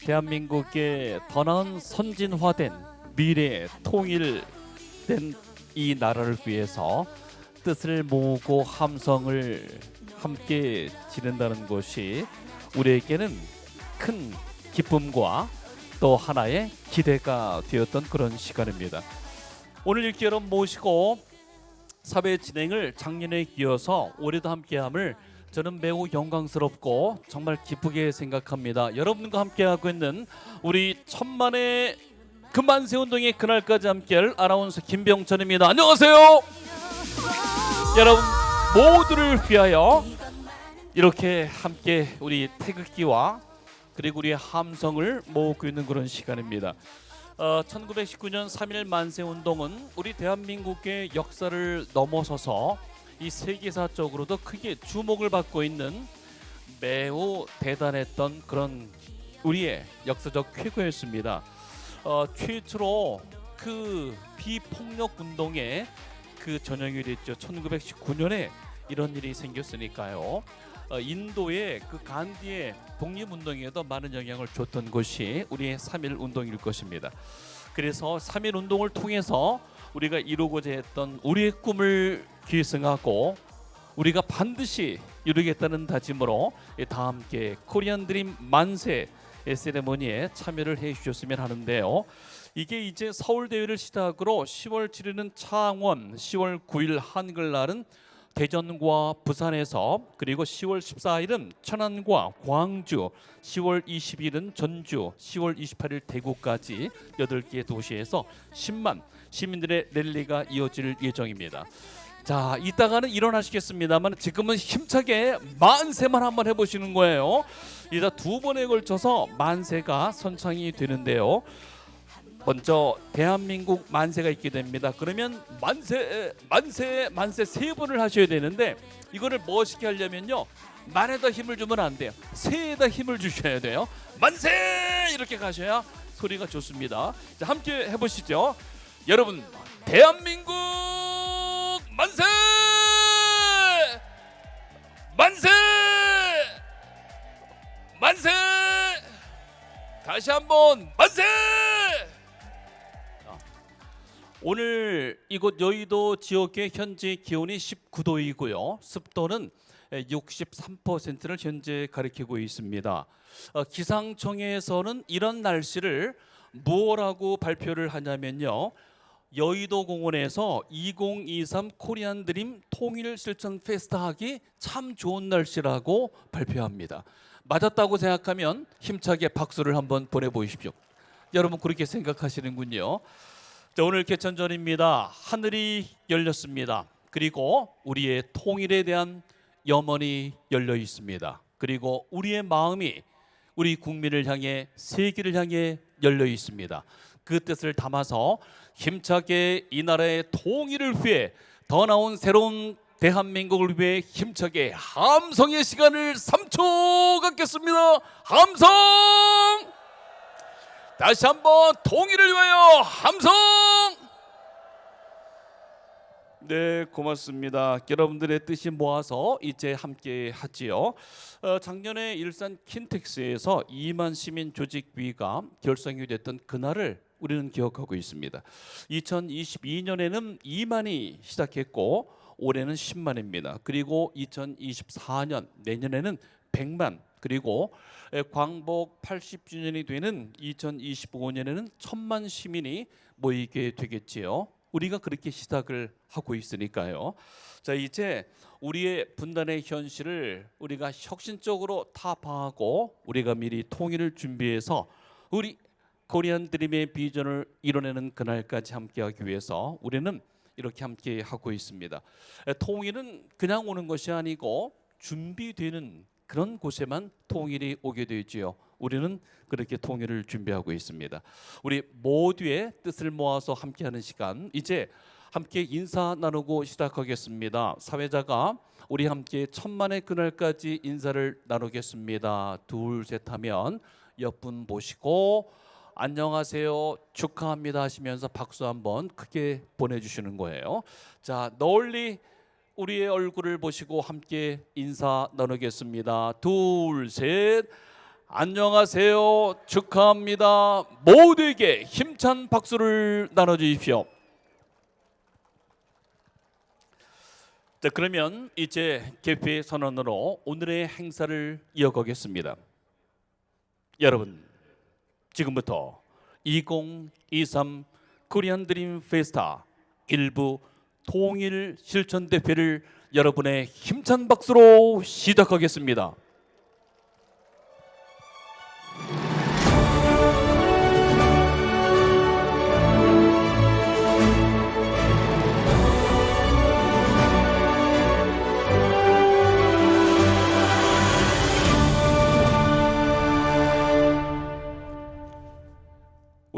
대한민국의 더 나은 선진화된 미래 통일된 이 나라를 위해서 뜻을 모으고 함성을 함께 지른다는 것이 우리에게는 큰 기쁨과 또 하나의 기대가 되었던 그런 시간입니다. 오늘 이렇게 여러분 모시고 사회 진행을 작년에 이어서 올해도 함께함을 저는 매우 영광스럽고 정말 기쁘게 생각합니다. 여러분과 함께하고 있는 우리 천만의 금만세 운동의 그날까지 함께할 아나운서 김병천입니다. 안녕하세요. 여러분 모두를 위하여 이렇게 함께 우리 태극기와 그리고 우리의 함성을 모으고 있는 그런 시간입니다. 1919년 3.1 만세운동은 우리 대한민국의 역사를 넘어서서 이 세계사적으로도 크게 주목을 받고 있는 매우 대단했던 그런 우리의 역사적 쾌거였습니다. 최초로 그 비폭력 운동의 그 전형이 됐죠. 1919년에 이런 일이 생겼으니까요. 인도의 그 간디의 독립운동에도 많은 영향을 줬던 것이 우리의 3.1 운동일 것입니다. 그래서 3.1 운동을 통해서 우리가 이루고자 했던 우리의 꿈을 기승하고 우리가 반드시 이루겠다는 다짐으로 다 함께 코리안 드림 만세 세레모니에 참여를 해 주셨으면 하는데요. 이게 이제 서울대회를 시작으로 10월 7일은 창원, 10월 9일 한글날은 대전과 부산에서, 그리고 10월 14일은 천안과 광주, 10월 20일은 전주, 10월 28일 대구까지 8개 도시에서 10만 시민들의 랠리가 이어질 예정입니다. 자, 이따가는 일어나시겠습니다만 지금은 힘차게 만세만 한번 해보시는 거예요. 이따 두 번에 걸쳐서 만세가 선창이 되는데요. 먼저 대한민국 만세가 있게 됩니다. 그러면 만세 세 번을 하셔야 되는데 이거를 멋있게 하려면요, 만에다 힘을 주면 안 돼요. 세에다 힘을 주셔야 돼요. 만세 이렇게 가셔야 소리가 좋습니다. 자, 함께 해보시죠. 여러분, 대한민국 만세! 만세! 만세! 다시 한번 만세! 오늘 이곳 여의도 지역의 현재 기온이 19도이고요. 습도는 63%를 현재 가리키고 있습니다. 기상청에서는 이런 날씨를 뭐라고 발표를 하냐면요, 여의도 공원에서 2023 코리안 드림 통일 실천 페스타 하기 참 좋은 날씨라고 발표합니다. 맞았다고 생각하면 힘차게 박수를 한번 보내보십시오. 여러분 그렇게 생각하시는군요. 자, 오늘 개천절입니다. 하늘이 열렸습니다. 그리고 우리의 통일에 대한 염원이 열려 있습니다. 그리고 우리의 마음이 우리 국민을 향해, 세계를 향해 열려 있습니다. 그 뜻을 담아서 힘차게 이 나라의 통일을 위해, 더 나은 새로운 대한민국을 위해 힘차게 함성의 시간을 3초 갖겠습니다. 함성! 다시 한번 통일을 위하여 함성! 네, 고맙습니다. 여러분들의 뜻이 모아서 이제 함께 하지요. 작년에 일산 킨텍스에서 2만 시민 조직위가 결성이 됐던 그날을 우리는 기억하고 있습니다. 2022년에는 2만이 시작했고 올해는 10만입니다. 그리고 2024년 내년에는 100만, 그리고 광복 80주년이 되는 2025년에는 1000만 시민이 모이게 되겠지요. 우리가 그렇게 시작을 하고 있으니까요. 자, 이제 우리의 분단의 현실을 우리가 혁신적으로 타파하고 우리가 미리 통일을 준비해서 우리 코리안 드림의 비전을 이뤄내는 그날까지 함께하기 위해서 우리는 이렇게 함께 하고 있습니다. 통일은 그냥 오는 것이 아니고 준비되는 그런 곳에만 통일이 오게 되지요. 우리는 그렇게 통일을 준비하고 있습니다. 우리 모두의 뜻을 모아서 함께하는 시간, 이제 함께 인사 나누고 시작하겠습니다. 사회자가 우리 함께 천만의 그날까지 인사를 나누겠습니다. 둘, 셋 하면 옆분 보시고 안녕하세요, 축하합니다 하시면서 박수 한번 크게 보내주시는 거예요. 자, 널리 우리의 얼굴을 보시고 함께 인사 나누겠습니다. 둘, 셋. 안녕하세요. 축하합니다. 모두에게 힘찬 박수를 나눠주십시오. 자, 그러면 이제 개회 선언으로 오늘의 행사를 이어가겠습니다. 여러분, 지금부터 2023 코리안 드림 페스타 일부 통일 실천 대회를 여러분의 힘찬 박수로 시작하겠습니다.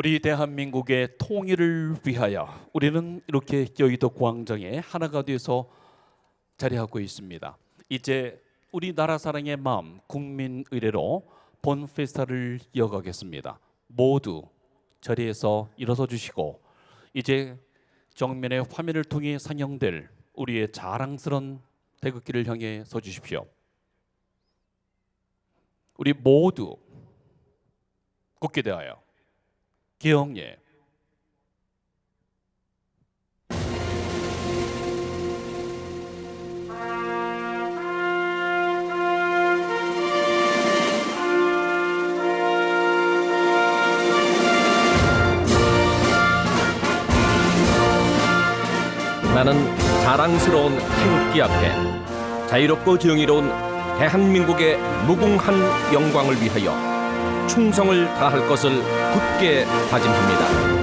우리 대한민국의 통일을 위하여 우리는 이렇게 여의도 광장에 하나가 돼서 자리하고 있습니다. 이제 우리나라 사랑의 마음 국민 의례로 본 페스타를 이어가겠습니다. 모두 자리에서 일어서 주시고 이제 정면의 화면을 통해 상영될 우리의 자랑스러운 태극기를 향해 서 주십시오. 우리 모두 굳게 대하여 기영예. 나는 자랑스러운 태극기 앞에 자유롭고 정의로운 대한민국의 무궁한 영광을 위하여 충성을 다할 것을 굳게 다짐합니다.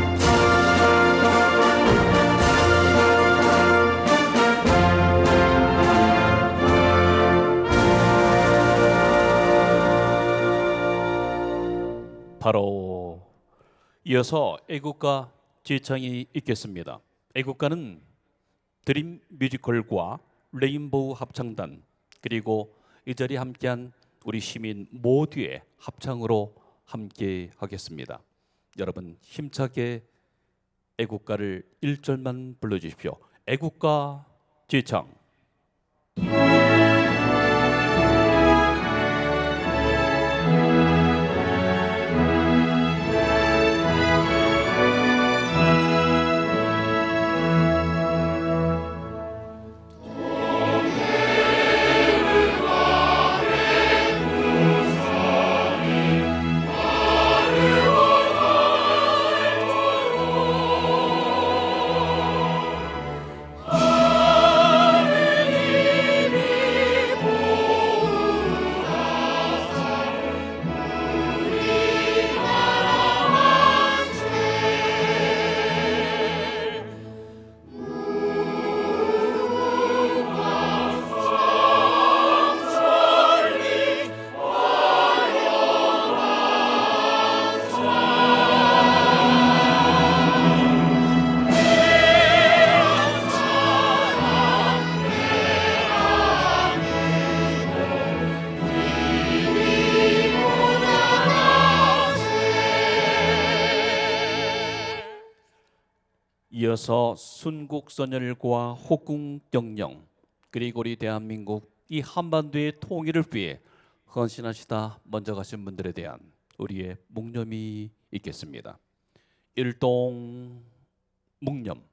바로 이어서 애국가 제창이 있겠습니다. 애국가는 드림 뮤지컬과 레인보우 합창단 그리고 이 자리에 함께한 우리 시민 모두의 합창으로 함께 하겠습니다. 여러분 힘차게 애국가를 1절만 불러주십시오. 애국가 제창. 이어서 순국선열과 호국영령 그리고 우리 대한민국 이 한반도의 통일을 위해 헌신하시다 먼저 가신 분들에 대한 우리의 묵념이 있겠습니다. 일동 묵념.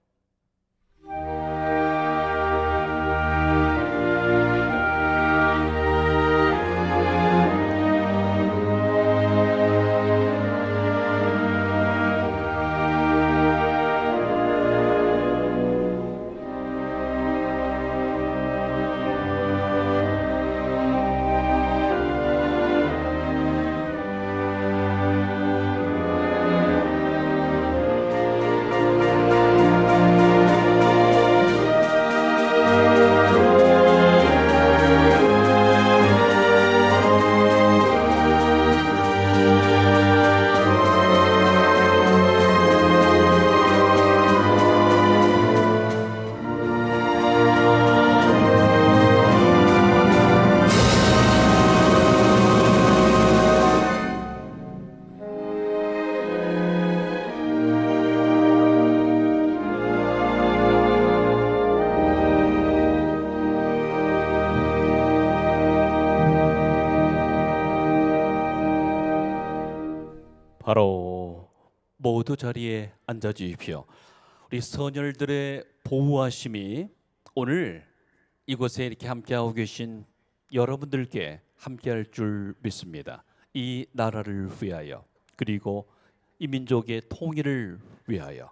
바로 모두 자리에 앉아 주십시오. 우리 선열들의 보호하심이 오늘 이곳에 이렇게 함께하고 계신 여러분들께 함께할 줄 믿습니다. 이 나라를 위하여, 그리고 이 민족의 통일을 위하여.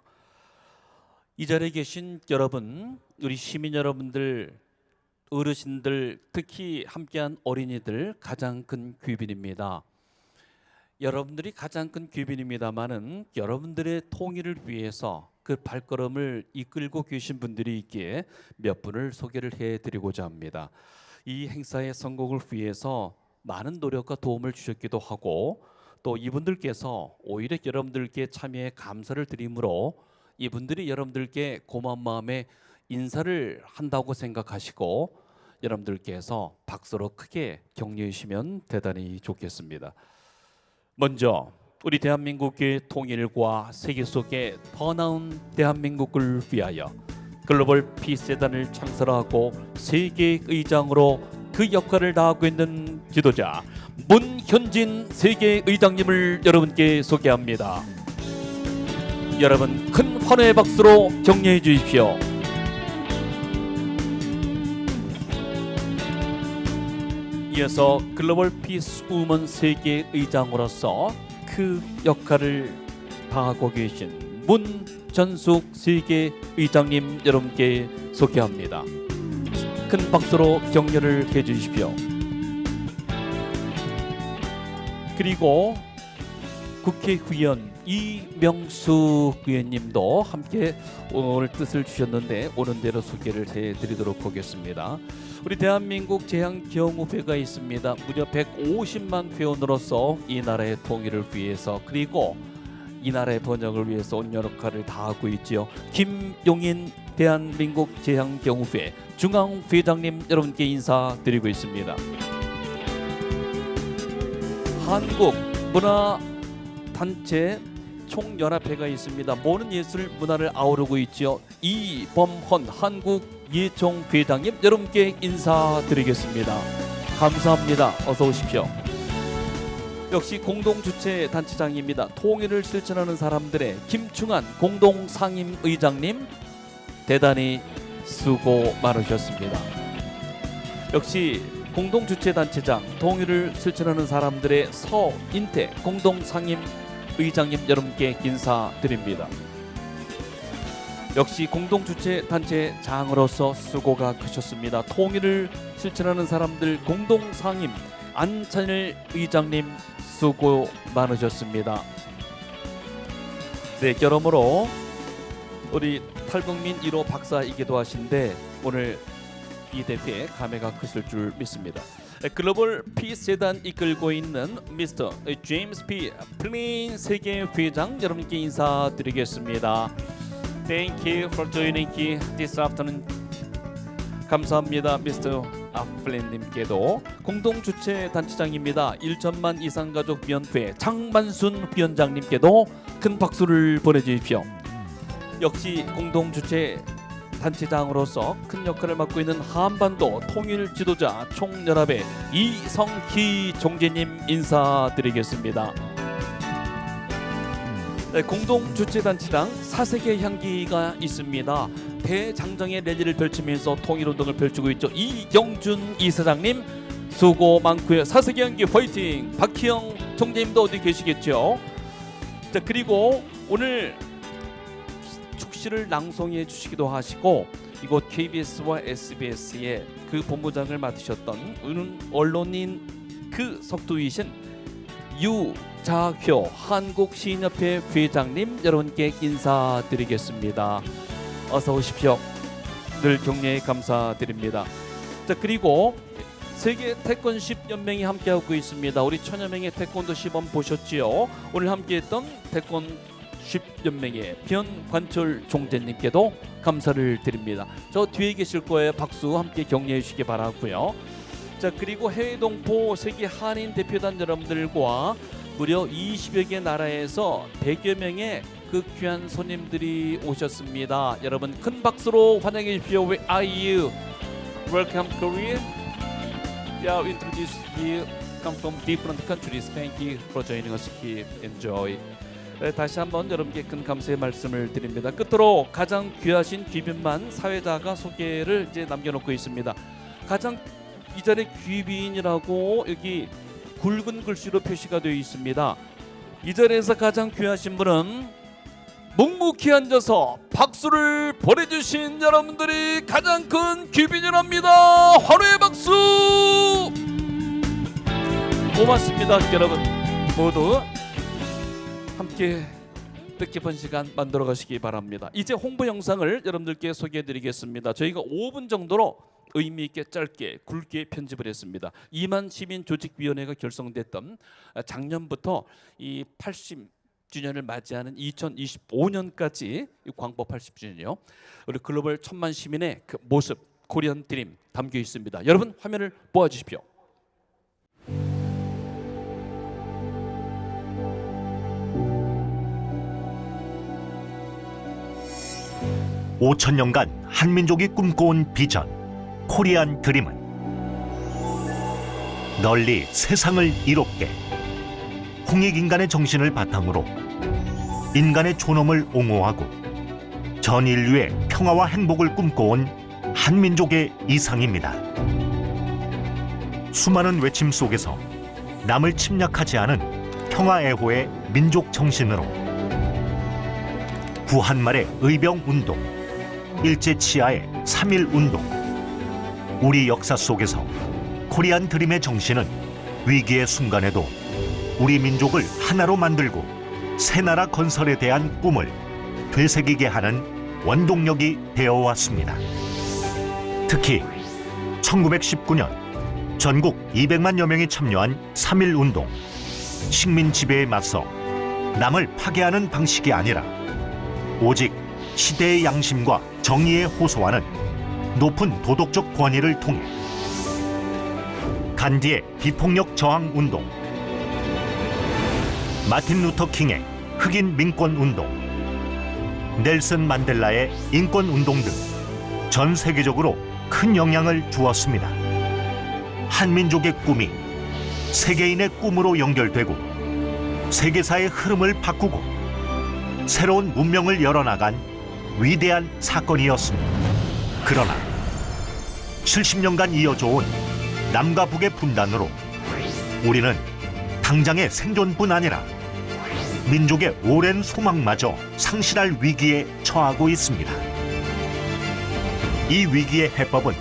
이 자리에 계신 여러분, 우리 시민 여러분들, 어르신들, 특히 함께한 어린이들 가장 큰 귀빈입니다. 여러분들이 가장 큰 귀빈입니다만은 여러분들의 통일을 위해서 그 발걸음을 이끌고 계신 분들이 있기에 몇 분을 소개를 해드리고자 합니다. 이 행사의 성공을 위해서 많은 노력과 도움을 주셨기도 하고, 또 이분들께서 오히려 여러분들께 참여에 감사를 드리므로 이분들이 여러분들께 고마운 마음에 인사를 한다고 생각하시고 여러분들께서 박수로 크게 격려해 주시면 대단히 좋겠습니다. 먼저 우리 대한민국의 통일과 세계 속의 더 나은 대한민국을 위하여 글로벌 피스재단을 창설하고 세계의장으로 그 역할을 다하고 있는 지도자 문현진 세계의장님을 여러분께 소개합니다. 여러분 큰 환호의 박수로 격려해 주십시오. 이어서 글로벌 피스 우먼 세계의장으로서 그 역할을 다하고 계신 문전숙 세계의장님 여러분께 소개합니다. 큰 박수로 격려를 해 주십시오. 그리고 국회의원 이명수 의원님도 함께 오늘 뜻을 주셨는데 오는 대로 소개를 해드리도록 하겠습니다. 우리 대한민국 제향경우회가 있습니다. 무려 150만 회원으로서 이 나라의 통일을 위해서, 그리고 이 나라의 번영을 위해서 온 역할을 다하고 있지요. 김용인 대한민국 제향경우회 중앙회장님 여러분께 인사드리고 있습니다. 한국문화단체 총연합회가 있습니다. 모든 예술 문화를 아우르고 있지요. 이범헌 한국예총회장님 여러분께 인사드리겠습니다. 감사합니다. 어서 오십시오. 역시 공동주최 단체장입니다. 통일을 실천하는 사람들의 김충한 공동상임의장님 대단히 수고 많으셨습니다. 역시 공동주최 단체장 통일을 실천하는 사람들의 서인태 공동상임의장님 여러분께 인사드립니다. 역시 공동주최 단체장으로서 수고가 크셨습니다. 통일을 실천하는 사람들 공동상임 안찬일 의장님 수고 많으셨습니다. 네, 여러모로 우리 탈북민 1호 박사이기도 하신데 오늘 이 대회에 감회가 크실 줄 믿습니다. 글로벌 피스 재단 이끌고 있는 미스터 제임스 P. 플린 세계 회장 여러분께 인사드리겠습니다. Thank you for joining this afternoon. 감사합니다, 미스터 플린님께도. 공동 주최 단체장입니다. 1천만 이상 가족 위원회 장만순 위원장님께도 큰 박수를 보내주십시오. 역시 공동 주최 단체장으로서 큰 역할을 맡고 있는 한반도 통일 지도자 총연합의 이성희 총재님 인사드리겠습니다. 네, 공동 주최 단체장 사색의 향기가 있습니다. 대장정의 랠리를 펼치면서 통일운동을 펼치고 있죠. 이경준 이사장님 수고 많고요. 사색의 향기 화이팅! 박희영 총재님도 어디 계시겠죠? 자, 그리고 오늘 축시를 낭송해 주시기도 하시고 이곳 KBS와 SBS의 그 본부장을 맡으셨던 언론인 그 석두이신 유자효 한국시인협회 회장님 여러분께 인사드리겠습니다. 어서 오십시오. 늘 격려에 감사드립니다. 자, 그리고 세계 태권십 연맹이 함께하고 있습니다. 우리 천여 명의 태권도 시범 보셨지요? 오늘 함께했던 태권십 연맹의 변관철 총재님께도 감사를 드립니다. 저 뒤에 계실 거예요. 박수 함께 격려해 주시기 바라고요. 자, 그리고 해외 동포 세계 한인 대표단 여러분들과 무려 20여 개 나라에서 100여 명의 그 귀한 손님들이 오셨습니다. 여러분 큰 박수로 환영해 주십시오. Where are you? Welcome Korea. Yeah, introduce you come from different countries. Thank you for joining us. Keep enjoy. 다시 한번 여러분께 큰 감사의 말씀을 드립니다. 끝으로 가장 귀하신 귀빈만 사회자가 소개를 이제 남겨놓고 있습니다. 가장 이 자리에 귀빈이라고 여기 굵은 글씨로 표시가 되어 있습니다. 이 자리에서 가장 귀하신 분은 묵묵히 앉아서 박수를 보내주신 여러분들이 가장 큰 귀빈이랍니다. 환호의 박수! 고맙습니다. 여러분 모두 함께 뜻깊은 시간 만들어 가시기 바랍니다. 이제 홍보 영상을 여러분들께 소개해 드리겠습니다. 저희가 5분 정도로 의미 있게 짧게 굵게 편집을 했습니다. 이만 시민조직위원회가 결성됐던 작년부터 이 80주년을 맞이하는 2025년까지 광복 80주년이요. 우리 글로벌 1000만 시민의 그 모습, 코리안 드림 담겨 있습니다. 여러분 화면을 보아 주십시오. 5,000년간 한민족이 꿈꿔온 비전 코리안 드림은 널리 세상을 이롭게 홍익인간의 정신을 바탕으로 인간의 존엄을 옹호하고 전 인류의 평화와 행복을 꿈꿔온 한민족의 이상입니다. 수많은 외침 속에서 남을 침략하지 않은 평화애호의 민족 정신으로 구한말의 의병운동, 일제치하의 3.1운동, 우리 역사 속에서 코리안 드림의 정신은 위기의 순간에도 우리 민족을 하나로 만들고 새 나라 건설에 대한 꿈을 되새기게 하는 원동력이 되어왔습니다. 특히 1919년 전국 200만여 명이 참여한 3.1운동, 식민 지배에 맞서 남을 파괴하는 방식이 아니라 오직 시대의 양심과 정의에 호소하는 높은 도덕적 권위를 통해 간디의 비폭력 저항 운동, 마틴 루터 킹의 흑인 민권 운동, 넬슨 만델라의 인권 운동 등 전 세계적으로 큰 영향을 주었습니다. 한민족의 꿈이 세계인의 꿈으로 연결되고 세계사의 흐름을 바꾸고 새로운 문명을 열어나간 위대한 사건이었습니다. 그러나 70년간 이어져온 남과 북의 분단으로 우리는 당장의 생존뿐 아니라 민족의 오랜 소망마저 상실할 위기에 처하고 있습니다. 이 위기의 해법은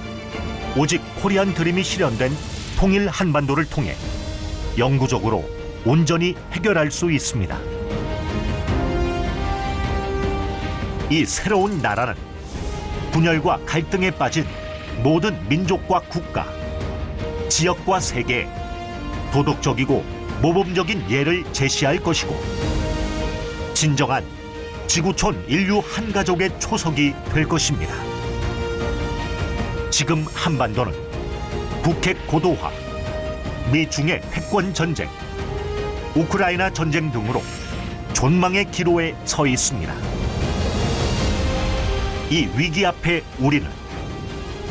오직 코리안 드림이 실현된 통일 한반도를 통해 영구적으로 온전히 해결할 수 있습니다. 이 새로운 나라는 분열과 갈등에 빠진 모든 민족과 국가, 지역과 세계에 도덕적이고 모범적인 예를 제시할 것이고 진정한 지구촌 인류 한 가족의 초석이 될 것입니다. 지금 한반도는 북핵 고도화, 미중의 패권 전쟁, 우크라이나 전쟁 등으로 존망의 기로에 서 있습니다. 이 위기 앞에 우리는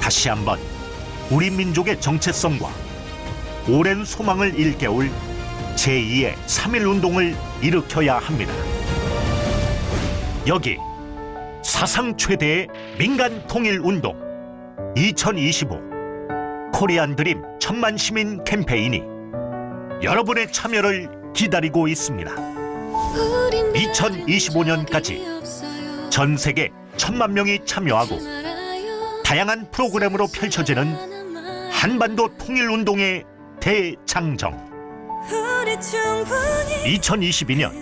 다시 한번 우리 민족의 정체성과 오랜 소망을 일깨울 제2의 3.1운동을 일으켜야 합니다. 여기 사상 최대의 민간 통일운동 2025 코리안 드림 1000만 시민 캠페인이 여러분의 참여를 기다리고 있습니다. 2025년까지 전 세계 1000만 명이 참여하고 다양한 프로그램으로 펼쳐지는 한반도 통일운동의 대장정. 2022년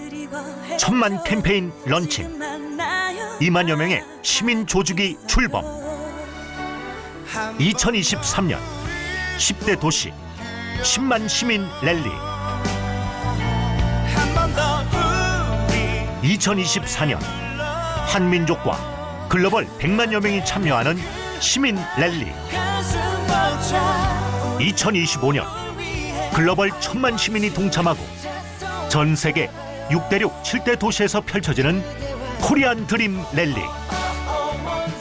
1000만 캠페인 런칭, 2만여 명의 시민 조직이 출범. 2023년 10대 도시 10만 시민 랠리. 2024년 한민족과 글로벌 100만여 명이 참여하는 시민 랠리. 2025년 글로벌 1000만 시민이 동참하고 전 세계 6대륙 7대 도시에서 펼쳐지는 코리안 드림 랠리.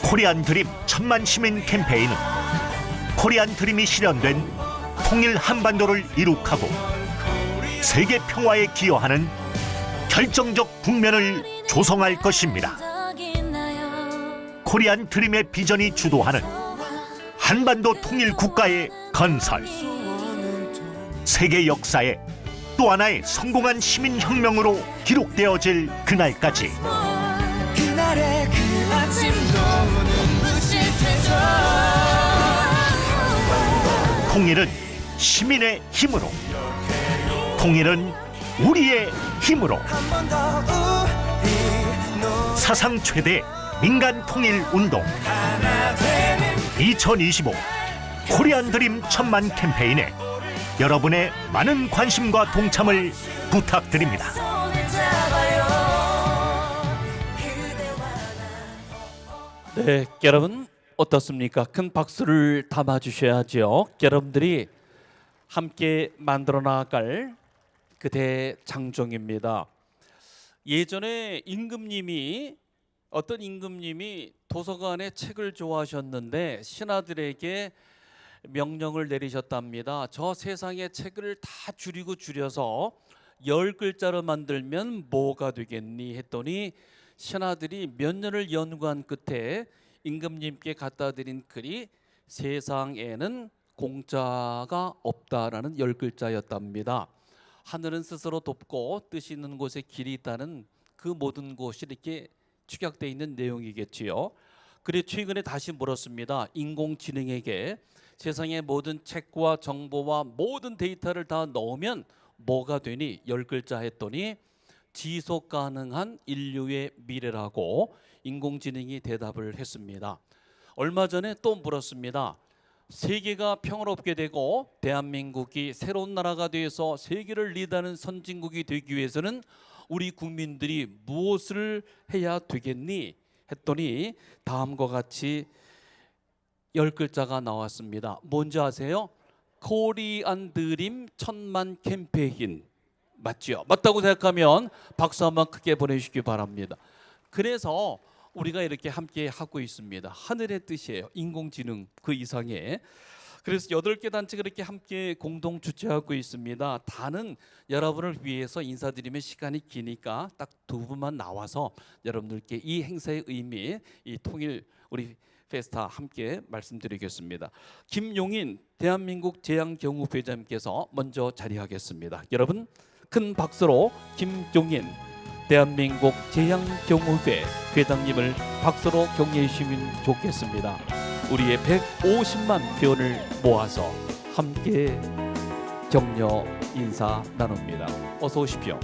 코리안 드림 1000만 시민 캠페인은 코리안 드림이 실현된 통일 한반도를 이룩하고 세계 평화에 기여하는 결정적 국면을 조성할 것입니다. 코리안 드림의 비전이 주도하는 한반도 통일 국가의 건설, 세계 역사에 또 하나의 성공한 시민혁명으로 기록되어질 그날까지 그날의 그 아침도 눈부실 테죠. 통일은 시민의 힘으로, 통일은 우리의 힘으로. 사상 최대 민간 통일 운동 2025 코리안 드림 천만 캠페인에 여러분의 많은 관심과 동참을 부탁드립니다. 네, 여러분 어떻습니까? 큰 박수를 담아주셔야죠. 여러분들이 함께 만들어 나갈 그 대장정입니다. 예전에 어떤 임금님이 도서관에 책을 좋아하셨는데 신하들에게 명령을 내리셨답니다. 저 세상의 책을 다 줄여서 10글자로 만들면 뭐가 되겠니 했더니 신하들이 몇 년을 연구한 끝에 임금님께 갖다 드린 글이 세상에는 공짜가 없다라는 10글자였답니다. 하늘은 스스로 돕고 뜻이 있는 곳에 길이 있다는 그 모든 곳이 이렇게 축약되어 있는 내용이겠지요. 그래 최근에 다시 물었습니다. 인공지능에게 세상의 모든 책과 정보와 모든 데이터를 다 넣으면 뭐가 되니? 10글자 했더니 지속 가능한 인류의 미래라고 인공지능이 대답을 했습니다. 얼마 전에 또 물었습니다. 세계가 평화롭게 되고 대한민국이 새로운 나라가 되어서 세계를 리드하는 선진국이 되기 위해서는 우리 국민들이 무엇을 해야 되겠니? 했더니 다음과 같이 10글자가 나왔습니다. 뭔지 아세요? 코리안 드림 천만 캠페인. 맞죠? 맞다고 생각하면 박수 한번 크게 보내주시기 바랍니다. 그래서 우리가 이렇게 함께 하고 있습니다. 하늘의 뜻이에요. 인공지능 그 이상의. 그래서 8개 단체가 이렇게 함께 공동 주최하고 있습니다. 다는 여러분을 위해서 인사드리면 시간이 기니까 딱 2분만 나와서 여러분들께 이 행사의 의미, 이 통일 우리 페스타 함께 말씀드리겠습니다. 김용인 대한민국 제양경우회장님께서 먼저 자리하겠습니다. 여러분 큰 박수로 김용인 대한민국 제양경우회 회장님을 박수로 격려해 주시면 좋겠습니다. 우리의 150만 회원을 모아서 함께 격려 인사 나눕니다. 어서 오십시오.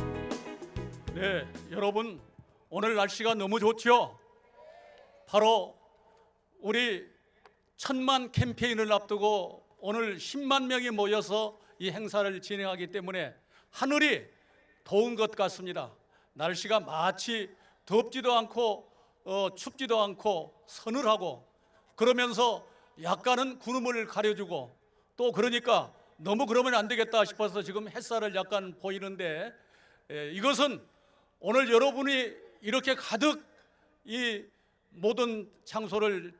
네, 여러분 오늘 날씨가 너무 좋죠? 바로 우리 천만 캠페인을 앞두고 오늘 10만 명이 모여서 이 행사를 진행하기 때문에 하늘이 더운 것 같습니다. 날씨가 마치 덥지도 않고 춥지도 않고 서늘하고 그러면서 약간은 구름을 가려주고 또 그러니까 너무 그러면 안 되겠다 싶어서 지금 햇살을 약간 보이는데 이것은 오늘 여러분이 이렇게 가득 이 모든 장소를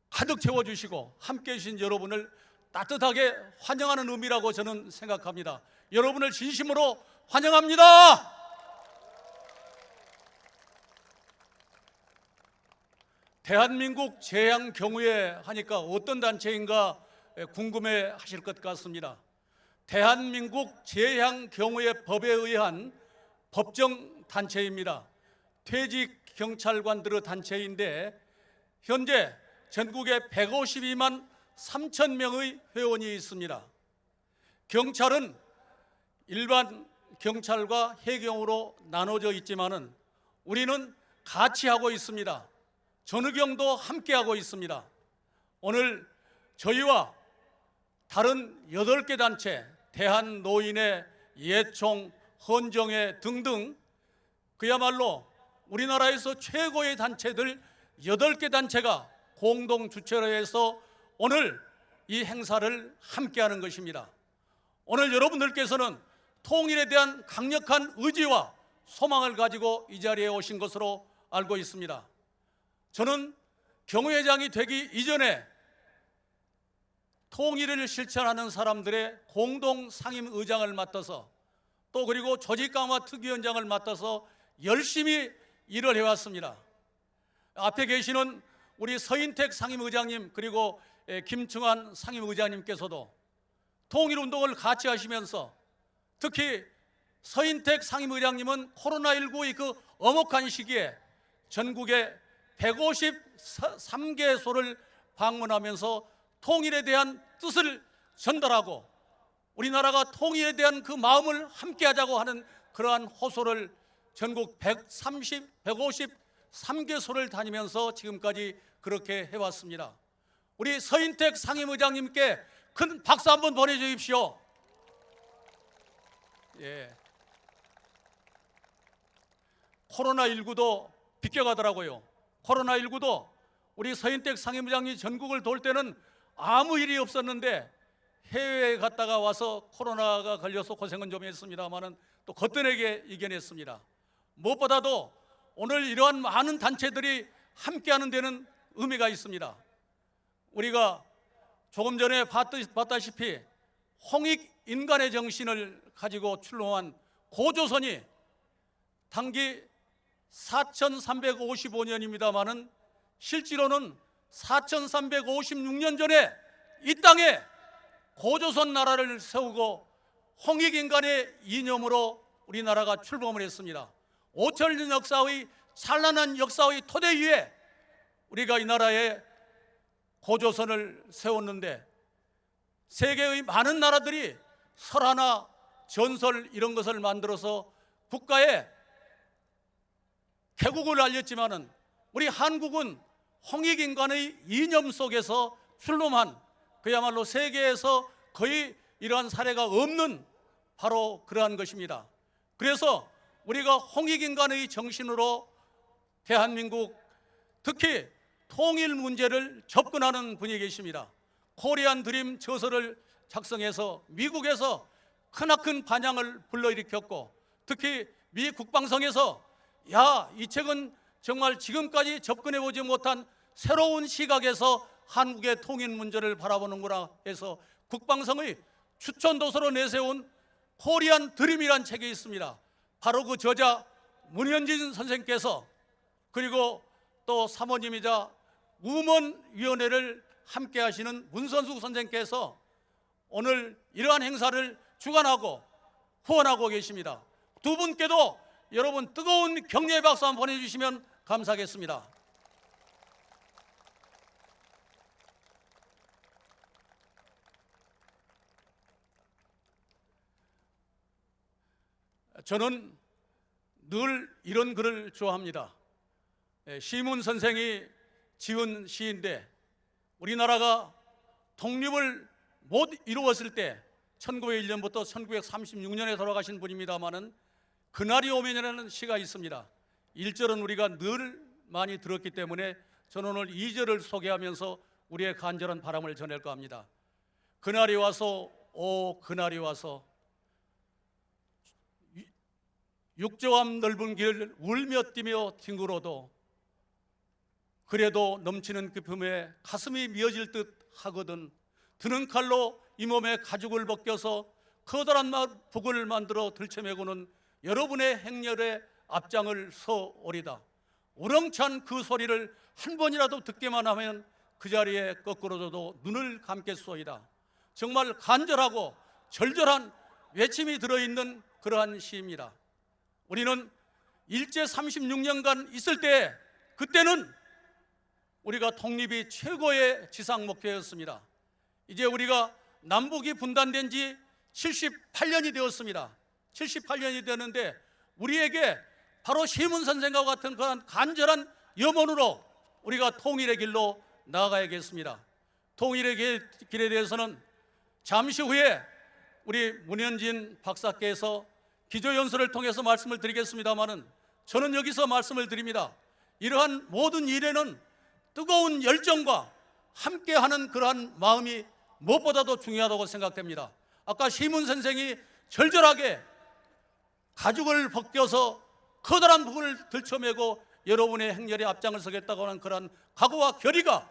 가득 채워주시고 함께해 주신 여러분을 따뜻하게 환영하는 의미라고 저는 생각합니다. 여러분을 진심으로 환영합니다. 대한민국 제양경우회 하니까 어떤 단체인가 궁금해 하실 것 같습니다. 대한민국 제양경우회 법에 의한 법정 단체입니다. 퇴직 경찰관들의 단체인데 현재 전국에 152만 3천 명의 회원이 있습니다. 경찰은 일반 경찰과 해경으로 나눠져 있지만은 우리는 같이 하고 있습니다. 전의경도 함께 하고 있습니다. 오늘 저희와 다른 8개 단체, 대한노인회, 예총, 헌정회 등등 그야말로 우리나라에서 최고의 단체들 8개 단체가 공동 주최를 해서 오늘 이 행사를 함께하는 것입니다. 오늘 여러분들께서는 통일에 대한 강력한 의지와 소망을 가지고 이 자리에 오신 것으로 알고 있습니다. 저는 경우회장이 되기 이전에 통일을 실천하는 사람들의 공동 상임의장을 맡아서 또 그리고 조직 강화 특위원장을 맡아서 열심히 일을 해왔습니다. 앞에 계시는 우리 서인택 상임의장님 그리고 김충환 상임의장님께서도 통일운동을 같이 하시면서 특히 서인택 상임의장님은 코로나19의 그 엄혹한 시기에 전국의 153개소를 방문하면서 통일에 대한 뜻을 전달하고 우리나라가 통일에 대한 그 마음을 함께하자고 하는 그러한 호소를 전국 153개소를 다니면서 지금까지 그렇게 해왔습니다. 우리 서인택 상임의장님께 큰 박수 한번 보내주십시오. 예. 코로나19도 비껴가더라고요. 코로나19도 우리 서인택 상임의장이 전국을 돌 때는 아무 일이 없었는데 해외에 갔다가 와서 코로나가 걸려서 고생은 좀 했습니다만은 또 거뜬하게 이겨냈습니다. 무엇보다도 오늘 이러한 많은 단체들이 함께하는 데는 의미가 있습니다. 우리가 조금 전에 봤다시피 홍익인간의 정신을 가지고 출범한 고조선이 단기 4355년입니다마는 실제로는 4356년 전에 이 땅에 고조선 나라를 세우고 홍익인간의 이념으로 우리나라가 출범을 했습니다. 5000년 역사의 찬란한 역사의 토대 위에 우리가 이 나라에 고조선을 세웠는데 세계의 많은 나라들이 설화나 전설 이런 것을 만들어서 국가에 개국을 알렸지만은 우리 한국은 홍익인간의 이념 속에서 출범한 그야말로 세계에서 거의 이러한 사례가 없는 바로 그러한 것입니다. 그래서 우리가 홍익인간의 정신으로 대한민국 특히 통일 문제를 접근하는 분이 계십니다. 코리안 드림 저서를 작성해서 미국에서 크나큰 반향을 불러일으켰고 특히 미 국방성에서 이 책은 정말 지금까지 접근해보지 못한 새로운 시각에서 한국의 통일 문제를 바라보는구나 해서 국방성의 추천 도서로 내세운 코리안 드림이라는 책이 있습니다. 바로 그 저자 문현진 선생께서 그리고 또 사모님이자 우먼위원회를 함께 하시는 문선숙 선생께서 오늘 이러한 행사를 주관하고 후원하고 계십니다. 두 분께도 여러분 뜨거운 격려의 박수 한번 보내주시면 감사하겠습니다. 저는 늘 이런 글을 좋아합니다. 시문 선생이 지은 시인데 우리나라가 독립을 못 이루었을 때 1901년부터 1936년에 돌아가신 분입니다마는 그날이 오면이라는 시가 있습니다. 1절은 우리가 늘 많이 들었기 때문에 저는 오늘 2절을 소개하면서 우리의 간절한 바람을 전할까 합니다. 그날이 와서 오 그날이 와서 육조암 넓은 길 울며 뛰며 뒹굴어도 그래도 넘치는 기쁨에 가슴이 미어질 듯 하거든 드는 칼로 이 몸에 가죽을 벗겨서 커다란 북을 만들어 들쳐매고는 여러분의 행렬에 앞장을 서오리다. 우렁찬 그 소리를 한 번이라도 듣기만 하면 그 자리에 거꾸로져도 눈을 감겠소이다. 정말 간절하고 절절한 외침이 들어있는 그러한 시입니다. 우리는 일제 36년간 있을 때 그때는 우리가 독립이 최고의 지상 목표였습니다. 이제 우리가 남북이 분단된 지 78년이 되었습니다. 78년이 되는데 우리에게 바로 시문 선생과 같은 그런 간절한 염원으로 우리가 통일의 길로 나아가야겠습니다. 통일의 길에 대해서는 잠시 후에 우리 문현진 박사께서 기조연설을 통해서 말씀을 드리겠습니다마는 저는 여기서 말씀을 드립니다. 이러한 모든 일에는 뜨거운 열정과 함께하는 그러한 마음이 무엇보다도 중요하다고 생각됩니다. 아까 시문 선생이 절절하게 가죽을 벗겨서 커다란 북을 들쳐매고 여러분의 행렬에 앞장을 서겠다고 하는 그런 각오와 결의가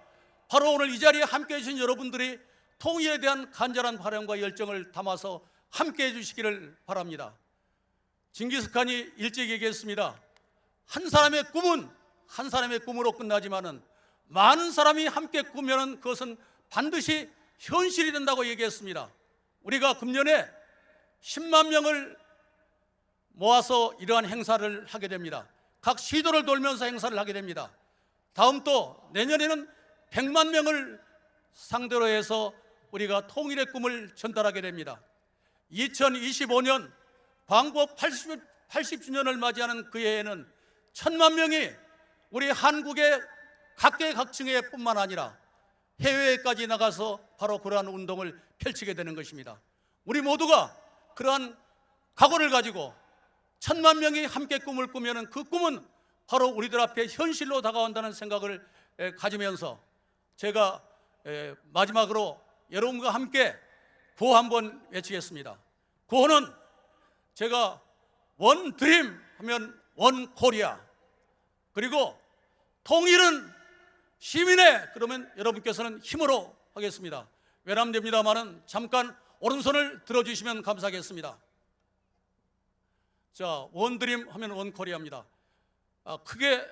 바로 오늘 이 자리에 함께해 주신 여러분들이 통일에 대한 간절한 바람과 열정을 담아서 함께 해주시기를 바랍니다. 징기스칸이 일찍 얘기했습니다. 한 사람의 꿈은 한 사람의 꿈으로 끝나지만은 많은 사람이 함께 꾸면은 그것은 반드시 현실이 된다고 얘기했습니다. 우리가 금년에 10만 명을 모아서 이러한 행사를 하게 됩니다. 각 시도를 돌면서 행사를 하게 됩니다. 다음 또 내년에는 100만 명을 상대로 해서 우리가 통일의 꿈을 전달하게 됩니다. 2025년 광복 80주년을 맞이하는 그 해에는 1000만 명이 우리 한국의 각계각층에 뿐만 아니라 해외에까지 나가서 바로 그러한 운동을 펼치게 되는 것입니다. 우리 모두가 그러한 각오를 가지고 1000만 명이 함께 꿈을 꾸면은 그 꿈은 바로 우리들 앞에 현실로 다가온다는 생각을 가지면서 제가 마지막으로 여러분과 함께 구호 한번 외치겠습니다. 구호는 제가 원 드림 하면 원 코리아, 그리고 통일은 시민의, 그러면 여러분께서는 힘으로 하겠습니다. 외람됩니다만은 잠깐 오른손을 들어주시면 감사하겠습니다. 자, 원드림 하면 원코리아입니다. 크게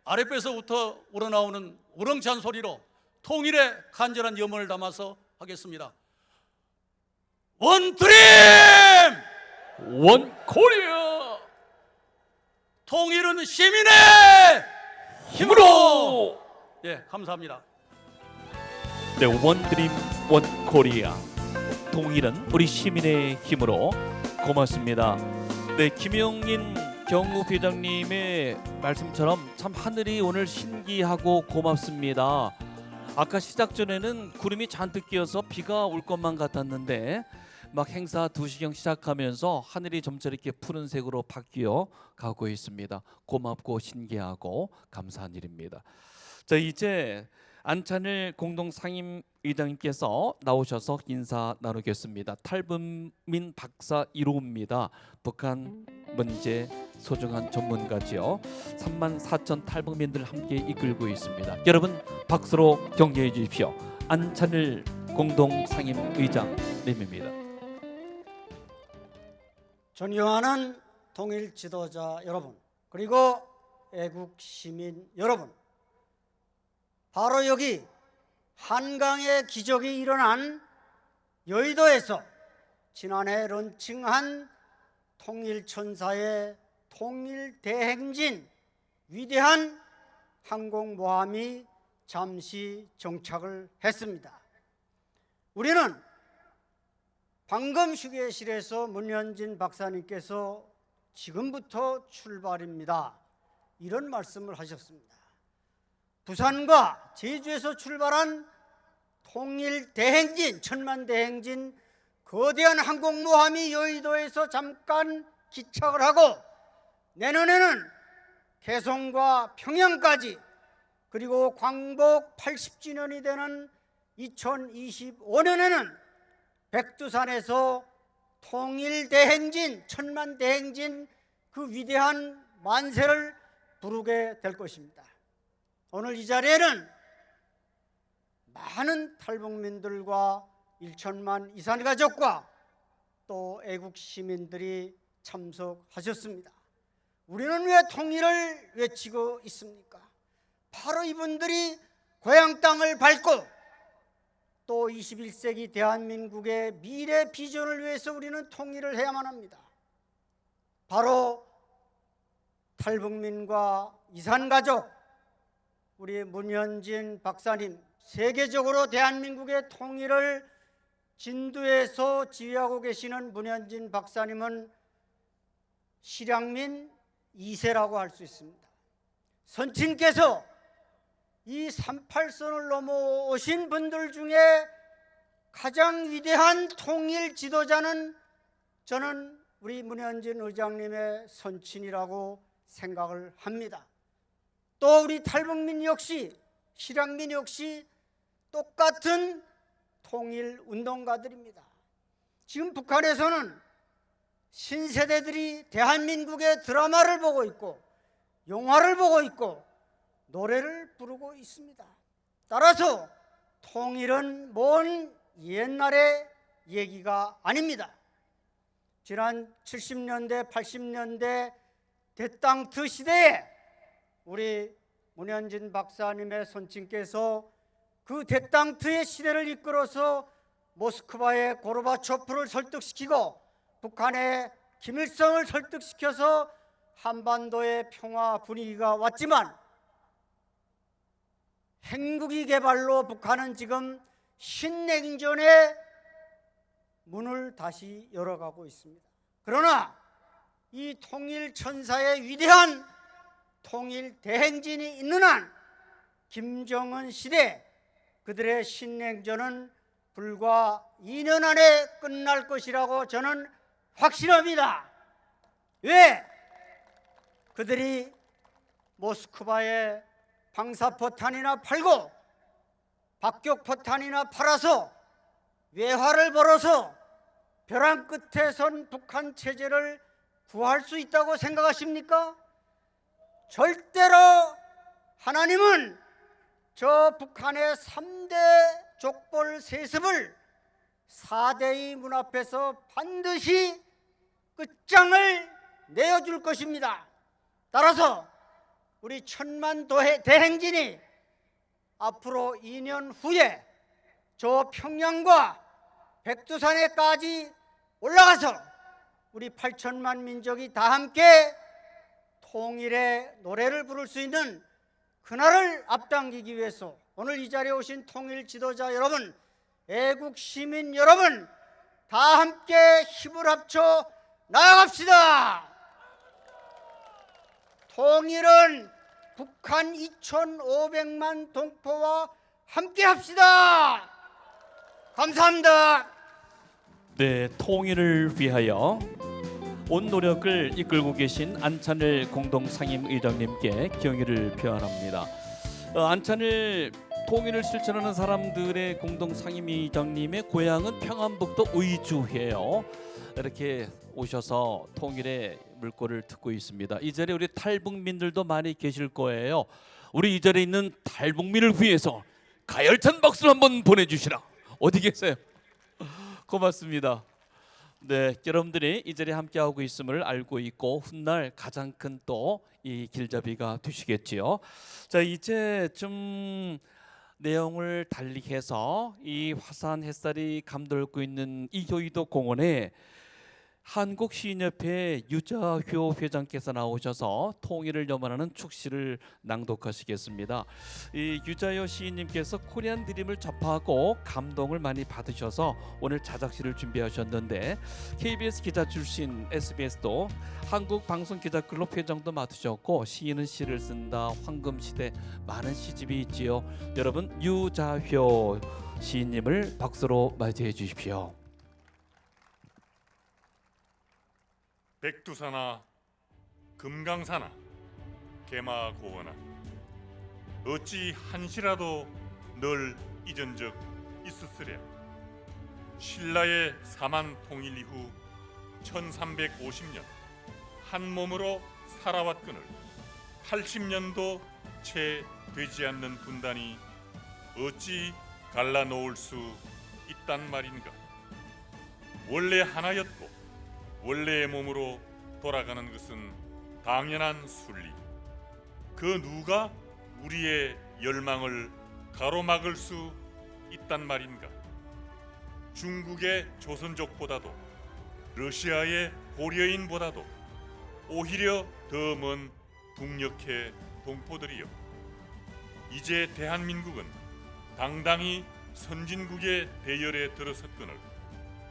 아랫배에서부터 우러나오는 우렁찬 소리로 통일의 간절한 염원을 담아서 하겠습니다. 원드림! 원 코리아! 통일은 시민의 힘으로! 예, 감사합니다. 네, 원드림 원 코리아. 통일은 우리 시민의 힘으로. 고맙습니다. 네, 김용인 경무회장님의 말씀처럼 참 하늘이 오늘 신기하고 고맙습니다. 아까 시작 전에는 구름이 잔뜩 끼어서 비가 올 것만 같았는데 막 행사 2시경 시작하면서 하늘이 점차 이렇게 푸른색으로 바뀌어 가고 있습니다. 고맙고 신기하고 감사한 일입니다. 자, 이제 안찬일 공동상임의장님께서 나오셔서 인사 나누겠습니다. 탈북민 박사 1호입니다. 북한 문제 소중한 전문가지요. 34,000 탈북민들 함께 이끌고 있습니다. 여러분 박수로 격려해 주십시오. 안찬일 공동상임의장님입니다. 존경하는 통일 지도자 여러분, 그리고 애국 시민 여러분, 바로 여기 한강의 기적이 일어난 여의도에서 지난해 런칭한 통일천사의 통일대행진 위대한 항공모함이 잠시 정착을 했습니다. 우리는 방금 휴게실에서 문현진 박사님께서 지금부터 출발입니다, 이런 말씀을 하셨습니다. 부산과 제주에서 출발한 통일대행진, 천만대행진 거대한 항공모함이 여의도에서 잠깐 기착을 하고 내년에는 개성과 평양까지, 그리고 광복 80주년이 되는 2025년에는 백두산에서 통일대행진, 천만대행진 그 위대한 만세를 부르게 될 것입니다. 오늘 이 자리에는 많은 탈북민들과 1천만 이산 가족과 또 애국 시민들이 참석하셨습니다. 우리는 왜 통일을 외치고 있습니까? 바로 이분들이 고향 땅을 밟고 또 21세기 대한민국의 미래 비전을 위해서 우리는 통일을 해야만 합니다. 바로 탈북민과 이산가족, 우리 문현진 박사님, 세계적으로 대한민국의 통일을 진두에서 지휘하고 계시는 문현진 박사님은 실향민 2세라고 할 수 있습니다. 선친께서 이 38선을 넘어오신 분들 중에 가장 위대한 통일 지도자는 저는 우리 문현진 의장님의 선친이라고 생각을 합니다. 또 우리 탈북민 역시, 실향민 역시 똑같은 통일 운동가들입니다. 지금 북한에서는 신세대들이 대한민국의 드라마를 보고 있고 영화를 보고 있고 노래를 부르고 있습니다. 따라서 통일은 먼 옛날의 얘기가 아닙니다. 지난 70년대, 80년대 대땅트 시대에 우리 문현진 박사님의 손친께서 그 대땅트의 시대를 이끌어서 모스크바의 고르바초프를 설득시키고 북한의 김일성을 설득시켜서 한반도의 평화 분위기가 왔지만 핵무기 개발로 북한은 지금 신냉전의 문을 다시 열어가고 있습니다. 그러나 이 통일천사의 위대한 통일 대행진이 있는 한 김정은 시대 그들의 신냉전은 불과 2년 안에 끝날 것이라고 저는 확신합니다. 왜? 그들이 모스크바에 방사포탄이나 팔고 박격포탄이나 팔아서 외화를 벌어서 벼랑 끝에 선 북한 체제를 구할 수 있다고 생각하십니까? 절대로. 하나님은 저 북한의 3대 족벌 세습을 4대의 문 앞에서 반드시 끝장을 내어줄 것입니다. 따라서 우리 천만 대행진이 앞으로 2년 후에 저 평양과 백두산에까지 올라가서 우리 8천만 민족이 다 함께 통일의 노래를 부를 수 있는 그날을 앞당기기 위해서 오늘 이 자리에 오신 통일 지도자 여러분, 애국 시민 여러분, 다 함께 힘을 합쳐 나아갑시다. 통일은 북한 2,500만 동포와 함께 합시다. 감사합니다. 네, 통일을 위하여 온 노력을 이끌고 계신 안찬일 공동상임의장님께 경의를 표합니다. 안찬일 통일을 실천하는 사람들의 공동상임의장님의 고향은 평안북도 의주예요. 이렇게 오셔서 통일의 물꼬를 트고 있습니다. 이 자리에 우리 탈북민들도 많이 계실 거예요. 우리 이 자리에 있는 탈북민을 위해서 가열찬 박수를 한번 보내주시라. 어디 계세요? 고맙습니다. 네, 여러분들이 이 자리에 함께하고 있음을 알고 있고 훗날 가장 큰 또 이 길잡이가 되시겠지요. 자, 이제 좀 내용을 달리 해서 이 화사한 햇살이 감돌고 있는 이 여의도 공원에 한국시인협회 유자효 회장께서 나오셔서 통일을 염원하는 축시를 낭독하시겠습니다. 이 유자효 시인님께서 코리안 드림을 접하고 감동을 많이 받으셔서 오늘 자작시를 준비하셨는데 KBS 기자 출신 SBS도 한국방송기자클럽 회장도 맡으셨고 시인은 시를 쓴다 황금시대 많은 시집이 있지요. 여러분 유자효 시인님을 박수로 맞이해 주십시오. 백두산아 금강산아 개마고원아 어찌 한시라도 널 잊은 적 있으랴. 신라의 사만 통일 이후 1350년 한 몸으로 살아왔거늘 80년도 채 되지 않는 분단이 어찌 갈라놓을 수 있단 말인가. 원래 하나였고 원래의 몸으로 돌아가는 것은 당연한 순리. 그 누가 우리의 열망을 가로막을 수 있단 말인가. 중국의 조선족보다도 러시아의 고려인보다도 오히려 더 먼 북녘의 동포들이여, 이제 대한민국은 당당히 선진국의 대열에 들어섰거늘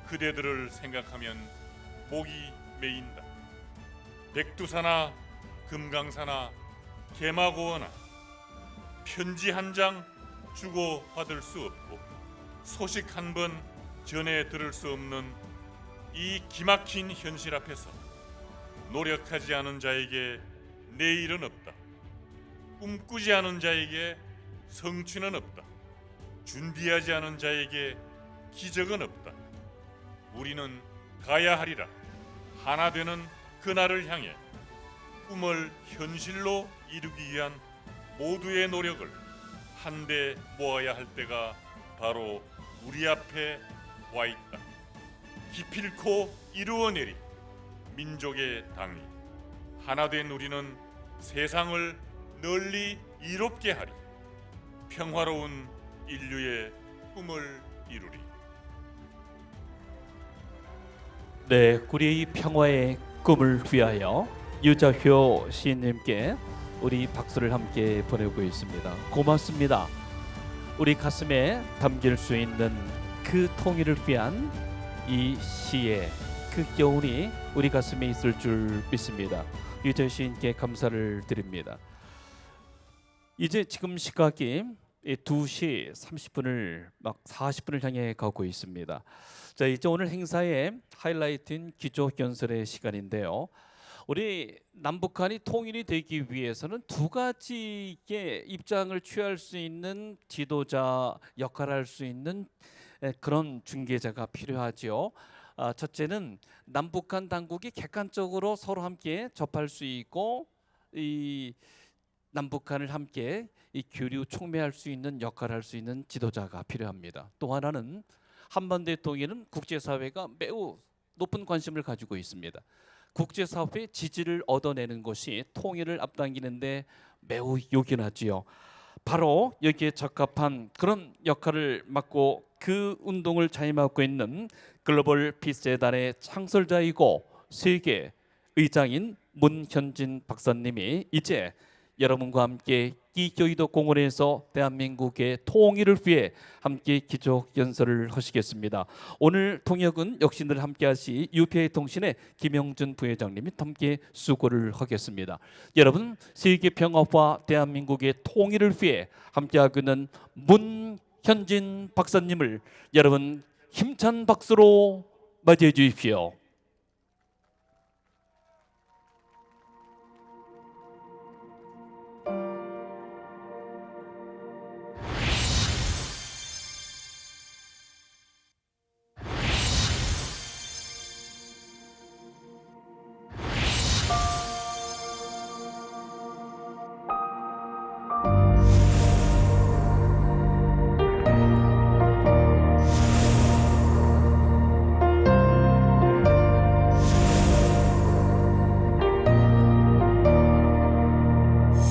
그대들을 생각하면 목이 메인다. 백두산아 금강산아 개마고원아 편지 한 장 주고 받을 수 없고 소식 한 번 전해 들을 수 없는 이 기막힌 현실 앞에서 노력하지 않은 자에게 내일은 없다. 꿈꾸지 않은 자에게 성취는 없다. 준비하지 않은 자에게 기적은 없다. 우리는 가야 하리라. 하나 되는 그날을 향해 꿈을 현실로 이루기 위한 모두의 노력을 한데 모아야 할 때가 바로 우리 앞에 와 있다. 기필코 이루어내리 민족의 당리. 하나 된 우리는 세상을 널리 이롭게 하리. 평화로운 인류의 꿈을 이루리. 네, 우리의 평화의 꿈을 위하여 유자효 시인님께 우리 박수를 함께 보내고 있습니다. 고맙습니다. 우리 가슴에 담길 수 있는 그 통일을 위한 이 시의 그 교훈이 우리 가슴에 있을 줄 믿습니다. 유자효 시인께 감사를 드립니다. 이제 지금 시각이 2시 30분을 막 40분을 향해 가고 있습니다. 자, 이제 오늘 행사의 하이라이트인 기조연설의 시간인데요. 우리 남북한이 통일이 되기 위해서는 두 가지의 입장을 취할 수 있는 지도자 역할을 할 수 있는 그런 중개자가 필요하죠. 첫째는 남북한 당국이 객관적으로 서로 함께 접할 수 있고 이 남북한을 함께 이 교류 촉매할 수 있는 역할을 할 수 있는 지도자가 필요합니다. 또 하나는 한반도의 통일은 국제사회가 매우 높은 관심을 가지고 있습니다. 국제사회의 지지를 얻어내는 것이 통일을 앞당기는데 매우 요긴하지요. 바로 여기에 적합한 그런 역할을 맡고 그 운동을 자임하고 있는 글로벌 피스재단의 창설자이고 세계 의장인 문현진 박사님이 이제 여러분과 함께 기교의도 공원에서 대한민국의 통일을 위해 함께 기조 연설을 하시겠습니다. 오늘 통역은 역시 늘 함께하시 UPI 통신의 김영준 부회장님이 함께 수고를 하겠습니다. 여러분, 세계 평화와 대한민국의 통일을 위해 함께하고 있는 문현진 박사님을 여러분 힘찬 박수로 맞이해 주십시오.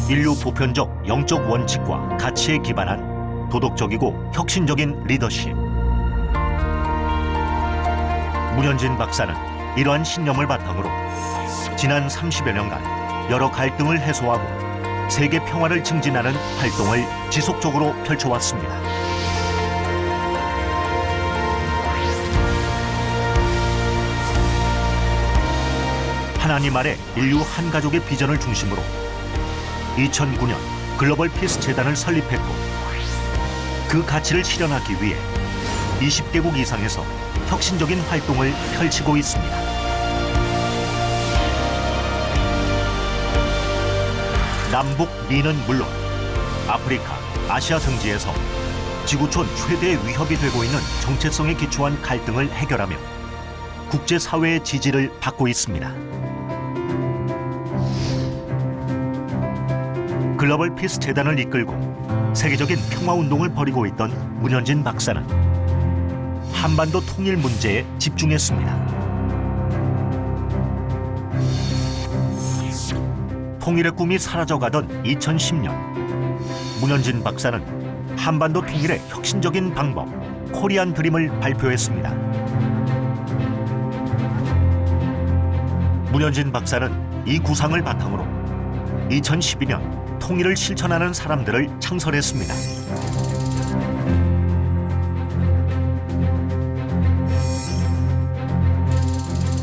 인류 보편적 영적 원칙과 가치에 기반한 도덕적이고 혁신적인 리더십. 문현진 박사는 이러한 신념을 바탕으로 지난 30여 년간 여러 갈등을 해소하고 세계 평화를 증진하는 활동을 지속적으로 펼쳐왔습니다. 하나님 아래 인류 한 가족의 비전을 중심으로 2009년 글로벌 피스 재단을 설립했고 그 가치를 실현하기 위해 20개국 이상에서 혁신적인 활동을 펼치고 있습니다. 남북 미는 물론 아프리카, 아시아 등지에서 지구촌 최대의 위협이 되고 있는 정체성에 기초한 갈등을 해결하며 국제사회의 지지를 받고 있습니다. 글로벌 피스 재단을 이끌고 세계적인 평화운동을 벌이고 있던 문현진 박사는 한반도 통일 문제에 집중했습니다. 통일의 꿈이 사라져가던 2010년 문현진 박사는 한반도 통일의 혁신적인 방법 코리안 드림을 발표했습니다. 문현진 박사는 이 구상을 바탕으로 2012년 통일을 실천하는 사람들을 창설했습니다.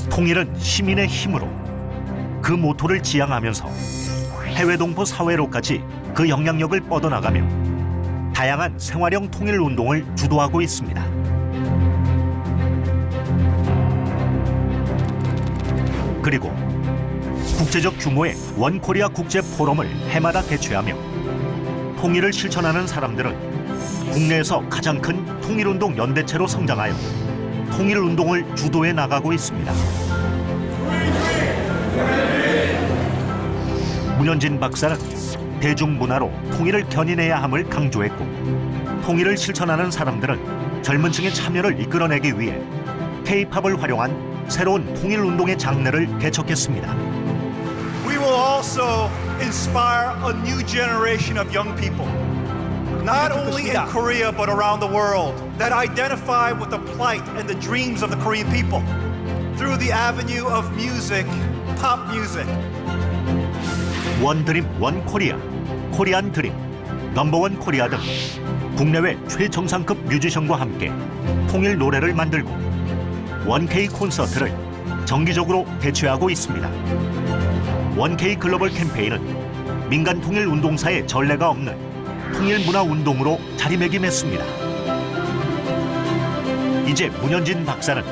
통일은 시민의 힘으로 그 모토를 지향하면서 해외 동포 사회로까지 그 영향력을 뻗어나가며 다양한 생활형 통일 운동을 주도하고 있습니다. 그리고 국제적 규모의 원코리아 국제 포럼을 해마다 개최하며 통일을 실천하는 사람들은 국내에서 가장 큰 통일운동 연대체로 성장하여 통일운동을 주도해 나가고 있습니다. 문현진 박사는 대중문화로 통일을 견인해야 함을 강조했고 통일을 실천하는 사람들은 젊은 층의 참여를 이끌어내기 위해 K-팝을 활용한 새로운 통일운동의 장르를 개척했습니다. We will also inspire a new generation of young people, not only in Korea but around the world, that identify with the plight and the dreams of the Korean people through the avenue of music, pop music. 원드림 원코리아, 코리안 드림, 넘버원 코리아 등 국내외 최정상급 뮤지션과 함께 통일 노래를 만들고 원K 콘서트를 정기적으로 개최하고 있습니다. 원K 글로벌 캠페인은 민간 통일 운동사의 전례가 없는 통일 문화 운동으로 자리매김했습니다. 이제 문현진 박사는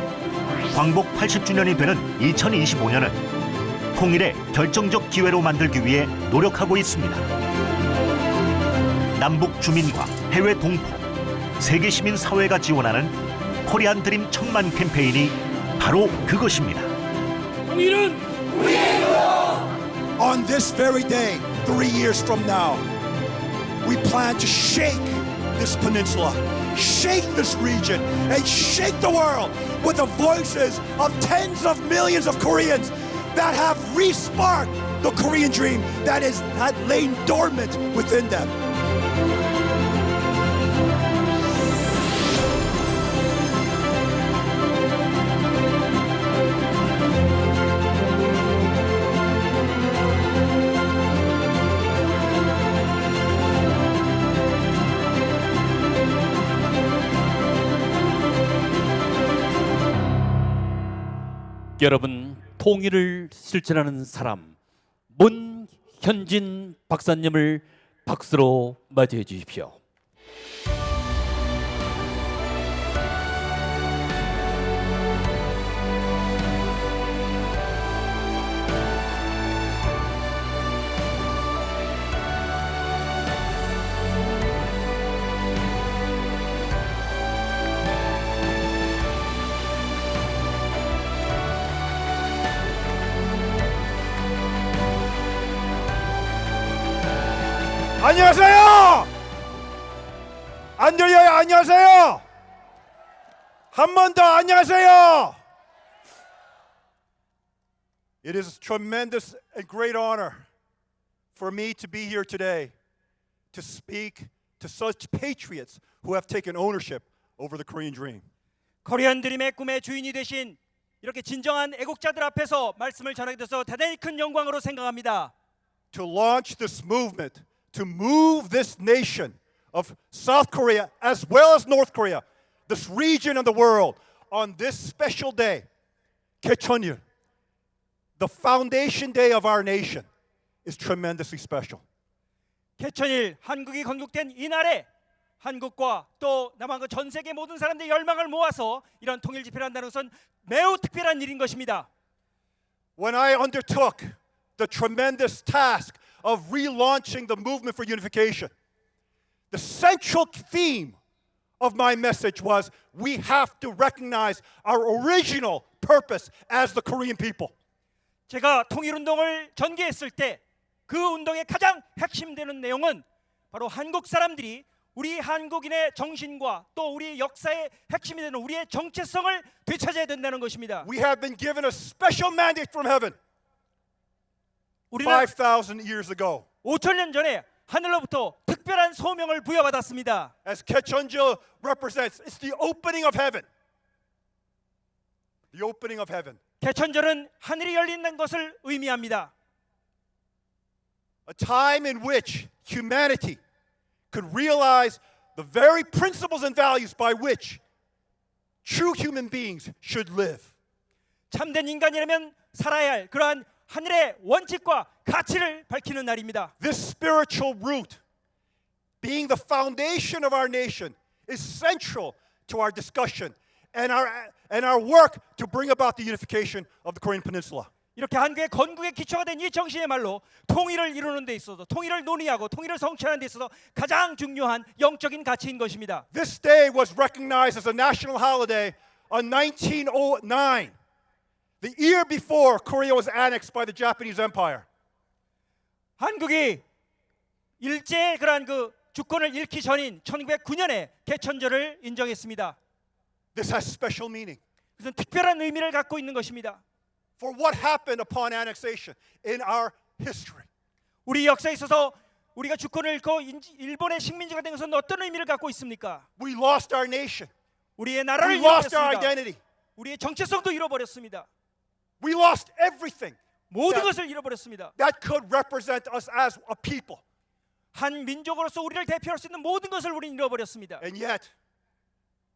광복 80주년이 되는 2025년을 통일의 결정적 기회로 만들기 위해 노력하고 있습니다. 남북 주민과 해외 동포, 세계 시민 사회가 지원하는 코리안 드림 1000만 캠페인이 바로 그것입니다. On this very day, 3 years from now, we plan to shake this peninsula, shake this region, and shake the world with the voices of tens of millions of Koreans that have re-sparked the Korean dream that had lain dormant within them. 여러분, 통일을 실천하는 사람 문현진 박사님을 박수로 맞이해 주십시오. 안녕하세요. 안 들려요? 안녕하세요. 한 번 더 안녕하세요. It is a tremendous and great honor for me to be here today to speak to such patriots who have taken ownership over the Korean dream. 코리안 드림의 꿈의 주인이 되신 이렇게 진정한 애국자들 앞에서 말씀을 전하게 돼서 대단히 큰 영광으로 생각합니다. To launch this movement, to move this nation of South Korea as well as North Korea, this region of the world, on this special day, 개천일, the foundation day of our nation, is tremendously special. 개천일 한국이 건국된 이날에 한국과 또 남한과 전 세계 모든 사람들의 열망을 모아서 이런 통일 집회를 한다는 것은 매우 특별한 일인 것입니다. When I undertook the tremendous task of relaunching the movement for unification, the central theme of my message was we have to recognize our original purpose as the Korean people. 제가 통일운동을 전개했을 때 그 운동의 가장 핵심되는 내용은 바로 한국 사람들이 우리 한국인의 정신과 또 우리 역사의 핵심이 되는 우리의 정체성을 되찾아야 된다는 것입니다. We have been given a special mandate from heaven 우리는 5,000 years ago. 5,000년 전에 하늘로부터 특별한 소명을 부여받았습니다. As Kechonjil represents, it's the opening of heaven. The opening of heaven. 개천절은 하늘이 열리는 것을 의미합니다. A time in which humanity could realize the very principles and values by which true human beings should live. 참된 인간이라면 살아야 할 그러한 하늘의 원칙과 가치를 밝히는 날입니다. This spiritual root, being the foundation of our nation, is central to our discussion and our work to bring about the unification of the Korean Peninsula. 이렇게 한국의 건국의 기초가 된 이 정신의 말로 통일을 이루는 데 있어서 통일을 논의하고 통일을 성취하는 데 있어서 가장 중요한 영적인 가치인 것입니다. This day was recognized as a national holiday on 1909, the year before Korea was annexed by the Japanese Empire. 한국이 일제의 그러한 그 주권을 잃기 전인 1909년에 개천절을 인정했습니다. This has special meaning 그것은 특별한 의미를 갖고 있는 것입니다. for what happened upon annexation in our history. 우리 역사에 있어서 우리가 주권을 잃고 일본의 식민지가 된 것은 어떤 의미를 갖고 있습니까? We lost our nation. 우리의 We 나라를 lost our 잃어버렸습니다. identity. 우리의 정체성도 잃어버렸습니다. We lost everything 모든 that- 것을 잃어버렸습니다. that could represent us as a people. 한 민족으로서 우리를 대표할 수 있는 모든 것을 우리는 잃어버렸습니다. And yet,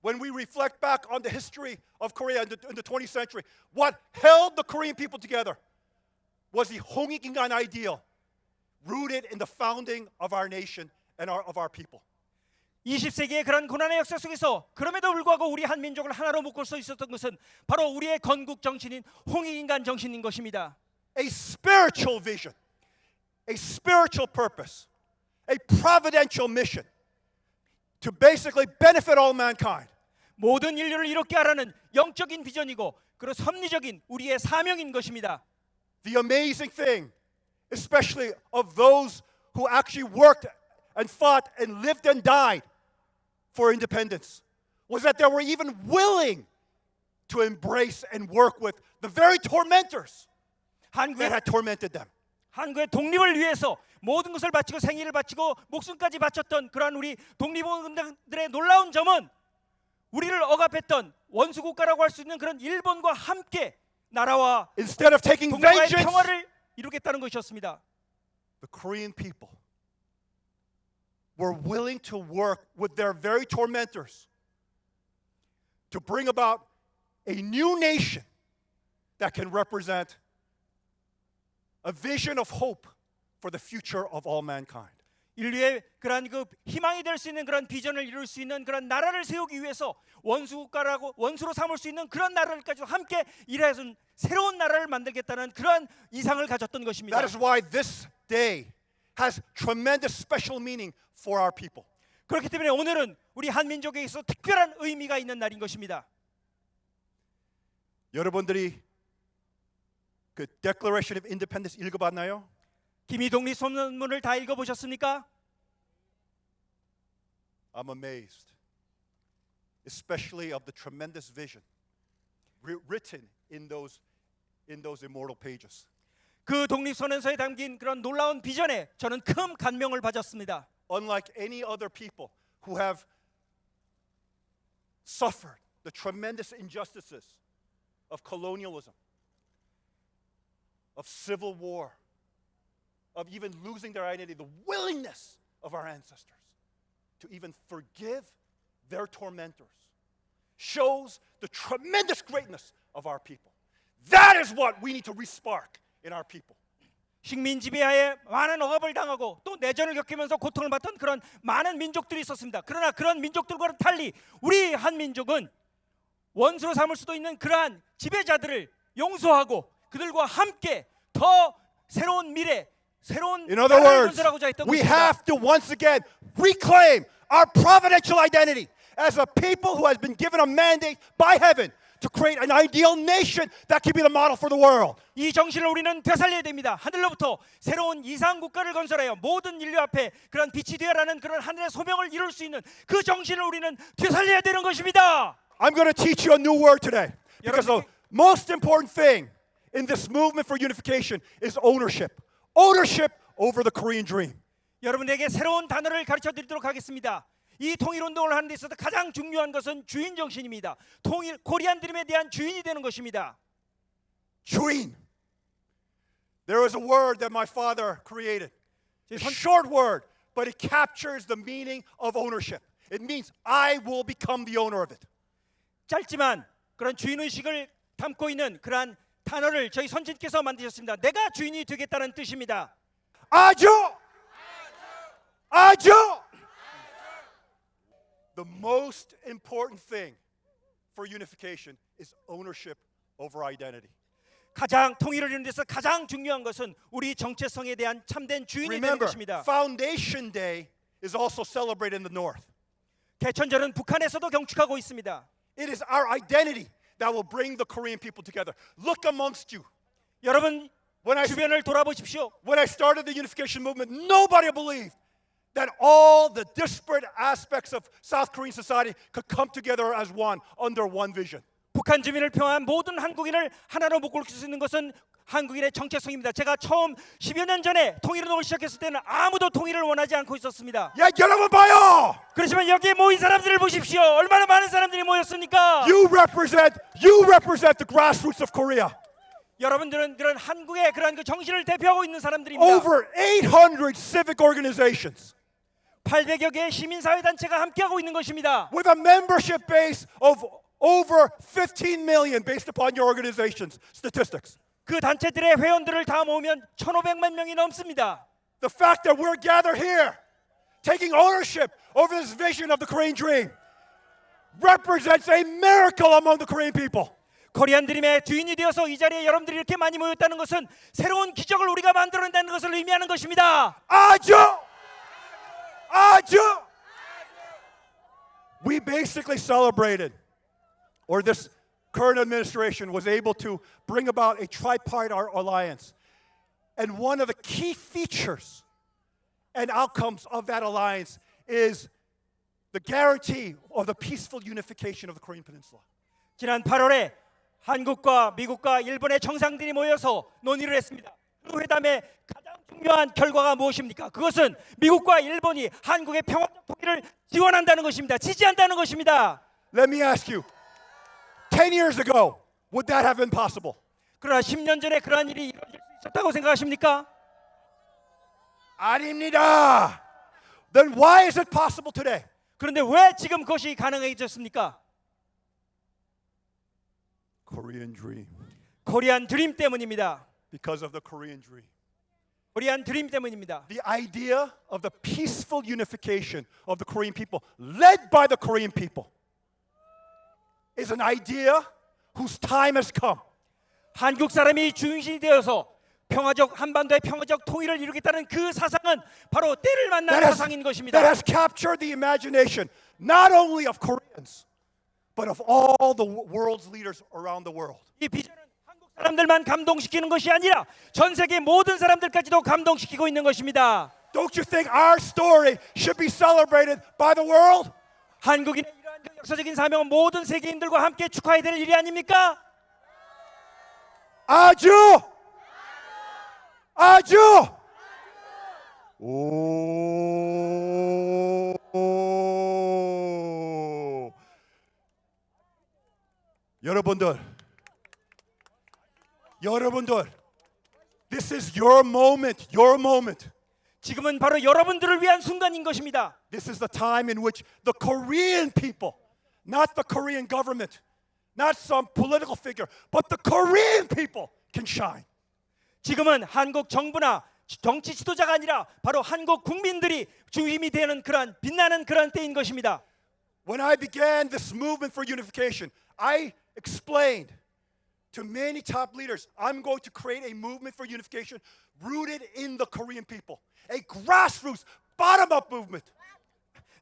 when we reflect back on the history of Korea in the 20th century, what held the Korean people together was the Hongik-ingan ideal rooted in the founding of our nation and of our people. 20세기의 그런 고난의 역사 속에서 그럼에도 불구하고 우리 한 민족을 하나로 묶을 수 있었던 것은 바로 우리의 건국 정신인 홍익인간 정신인 것입니다. A spiritual vision, a spiritual purpose, a providential mission to basically benefit all mankind. 모든 인류를 이롭게 하라는 영적인 비전이고 그리고 섭리적인 우리의 사명인 것입니다. The amazing thing, especially of those who actually worked and fought and lived and died for independence, was that they were even willing to embrace and work with the very tormentors that had tormented them. 한국의 독립을 위해서 모든 것을 바치고 생일을 바치고 목숨까지 바쳤던 그러한 우리 독립운동가들의 놀라운 점은 우리를 억압했던 원수국가라고 할 수 있는 그런 일본과 함께 나라와 Instead of taking 동북아의 vengeance, 평화를 이루겠다는 것이었습니다. the Korean people were willing to work with their very tormentors to bring about a new nation that can represent a vision of hope for the future of all mankind. 인류의 그러한 그 희망이 될 수 있는 그런 비전을 이룰 수 있는 그런 나라를 세우기 위해서 원수국가라고 원수로 삼을 수 있는 그런 나라를까지 함께 일해서 새로운 나라를 만들겠다는 그러한 이상을 가졌던 것입니다. That is why this day has tremendous special meaning for our people. 그렇기 때문에 오늘은 우리 한민족에 있어서 특별한 의미가 있는 날인 것입니다. 여러분들이 그 Declaration of Independence 읽어봤나요? 김이 독립선언문을 다 읽어보셨습니까? I'm amazed, especially of the tremendous vision written in those immortal pages. 그 독립선언서에 담긴 그런 놀라운 비전에 저는 큰 감명을 받았습니다. Unlike any other people who have suffered the tremendous injustices of colonialism, of civil war, of even losing their identity, the willingness of our ancestors to even forgive their tormentors shows the tremendous greatness of our people. That is what we need to re-spark in our people. 식민 지배하에 많은 억압을 당하고 또 내전을 겪으면서 고통을 받던 그런 많은 민족들이 있었습니다. 그러나 그런 민족들과는 달리 우리 한민족은 원수로 삼을 수도 있는 그러한 지배자들을 용서하고 그들과 함께 더 새로운 미래, 새로운 In other 나라를 words, 건설하고자 했던 we 것입니다. have to once again reclaim our providential identity as a people who has been given a mandate by heaven to create an ideal nation that can be the model for the world. 이 정신을 우리는 되살려야 됩니다. 하늘로부터 새로운 이상 국가를 건설하여 모든 인류 앞에 그런 빛이 되어라는 그런 하늘의 소명을 이룰 수 있는 그 정신을 우리는 되살려야 되는 것입니다. I'm going to teach you a new word today because the most important thing in this movement for unification is ownership. Ownership over the Korean dream. 여러분에게 새로운 단어를 가르쳐 드리도록 하겠습니다. 이 통일 운동을 하는 데 있어서 가장 중요한 것은 주인 정신입니다. 통일 코리안 드림에 대한 주인이 되는 것입니다. 주인. There is a word that my father created. 제 A 선- short word, but it captures the meaning of ownership. It means I will become the owner of it. 짧지만 그런 주인 의식을 담고 있는 그러한 단어를 저희 선진께서 만드셨습니다. 내가 주인이 되겠다는 뜻입니다. 아주! 아주! The most important thing for unification is ownership over identity. 가장 통일을 이루는 데서 가장 중요한 것은 우리 정체성에 대한 참된 주인이 되는 Remember, 것입니다. Foundation Day is also celebrated in the North. 개천절은 북한에서도 경축하고 있습니다. It is our identity that will bring the Korean people together. Look amongst you. 여러분 When I 주변을 돌아보십시오. started the unification movement, nobody believed that all the disparate aspects of South Korean society could come together as one under one vision. 북한 주민을 평화한 모든 한국인을 하나로 묶을 수 있는 것은 한국인의 정체성입니다. 제가 처음 10여 년 전에 통일운동을 시작했을 때는 아무도 통일을 원하지 않고 있었습니다. 야, 여러분 봐요. 그렇지만 여기에 모인 사람들을 보십시오. 얼마나 많은 사람들이 모였습니까? You represent the grassroots of Korea. 여러분들은 그런 한국의 그런 그 정신을 대표하고 있는 사람들입니다. Over 800 civic organizations 800여 개의 시민사회단체가 함께하고 있는 것입니다. with a membership base of over 15 million based upon your organization's statistics. 그 단체들의 회원들을 다 모으면 1,500만 명이 넘습니다. The fact that we're gathered here, taking ownership over this vision of the Korean dream, represents a miracle among the Korean people. 코리안 드림의 주인이 되어서 이 자리에 여러분들이 이렇게 많이 모였다는 것은 새로운 기적을 우리가 만들어낸다는 것을 의미하는 것입니다. 아주! We basically celebrated, or this current administration was able to bring about a tripartite alliance. And one of the key features and outcomes of that alliance is the guarantee of the peaceful unification of the Korean Peninsula. 지난 8월에 한국과 미국과 일본의 정상들이 모여서 논의를 했습니다. 그 회담의 가장 중요한 결과가 무엇입니까? 그것은 미국과 일본이 한국의 평화적 통일을 지원한다는 것입니다. 지지한다는 것입니다. Let me ask you, 10 years ago, would that have been possible? 그러나 10년 전에 그러한 일이 이루어질 수 있었다고 생각하십니까? 아닙니다. Then why is it possible today? 그런데 왜 지금 그것이 가능해졌습니까? Korean dream. 코리안 드림 때문입니다. Because of the Korean dream. 코리안 드림 때문입니다. The idea of the peaceful unification of the Korean people, led by the Korean people, is an idea whose time has come. 한국 사람이 중심이 되어서 평화적 한반도의 평화적 통일을 이루겠다는 그 사상은 바로 때를 만난 사상인 것입니다. That has captured the imagination not only of Koreans, but of all the world's leaders around the world. 이 비전은 한국 사람들만 감동시키는 것이 아니라 전 세계 모든 사람들까지도 감동시키고 있는 것입니다. Don't you think our story should be celebrated by the world? 한국인의 이러한 그 역사적인 사명은 모든 세계인들과 함께 축하해야 될 일이 아닙니까? 아주! 오. 여러분들, this is your moment, 지금은 바로 여러분들을 위한 순간인 것입니다. This is the time in which the Korean people, not the Korean government, not some political figure, but the Korean people can shine. 지금은 한국 정부나 정치 지도자가 아니라 바로 한국 국민들이 중심이 되는 그러한 빛나는 그러한 때인 것입니다. When I began this movement for unification, I explained to many top leaders, I'm going to create a movement for unification rooted in the Korean people, a grassroots, bottom-up movement.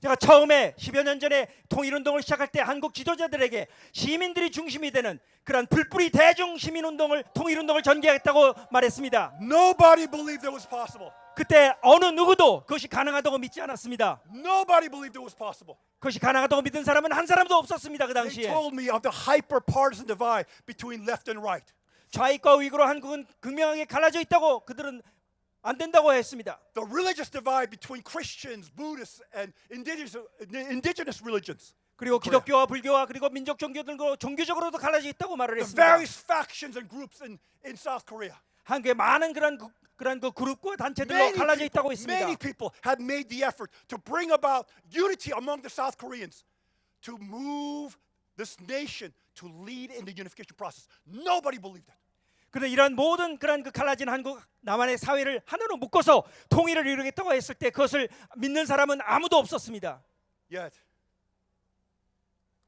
제가 처음에 10여 년 전에 통일운동을 시작할 때 한국 지도자들에게 시민들이 중심이 되는 그런 불뿌리 대중 시민운동을 통일운동을 전개하겠다고 말했습니다. Nobody believed it was possible. 그때 어느 누구도 그것이 가능하다고 믿지 않았습니다. Nobody believed it was possible. 그것이 가능하다고 믿은 사람은 한 사람도 없었습니다. 그 They 당시에. told me of the hyper-partisan divide between left and right. 좌익과 우익으로 한국은 극명하게 갈라져 있다고 그들은 안 된다고 했습니다. The religious divide between Christians, Buddhists, and indigenous religions. 그리고 기독교와 불교와 그리고 민족 종교들과 종교적으로도 갈라져 있다고 말을 The 했습니다. various factions and groups in South Korea. 한국에 많은 그런 그 그룹과 단체들로 갈라져 있다고 했습니다. Many people have made the effort to bring about unity among the South Koreans to move this nation to lead in the unification process. Nobody believed that. 그런데 이런 모든 그런 그 갈라진 한국 남한의 사회를 하나로 묶어서 통일을 이루겠다고 했을 때 그것을 믿는 사람은 아무도 없었습니다. Yet,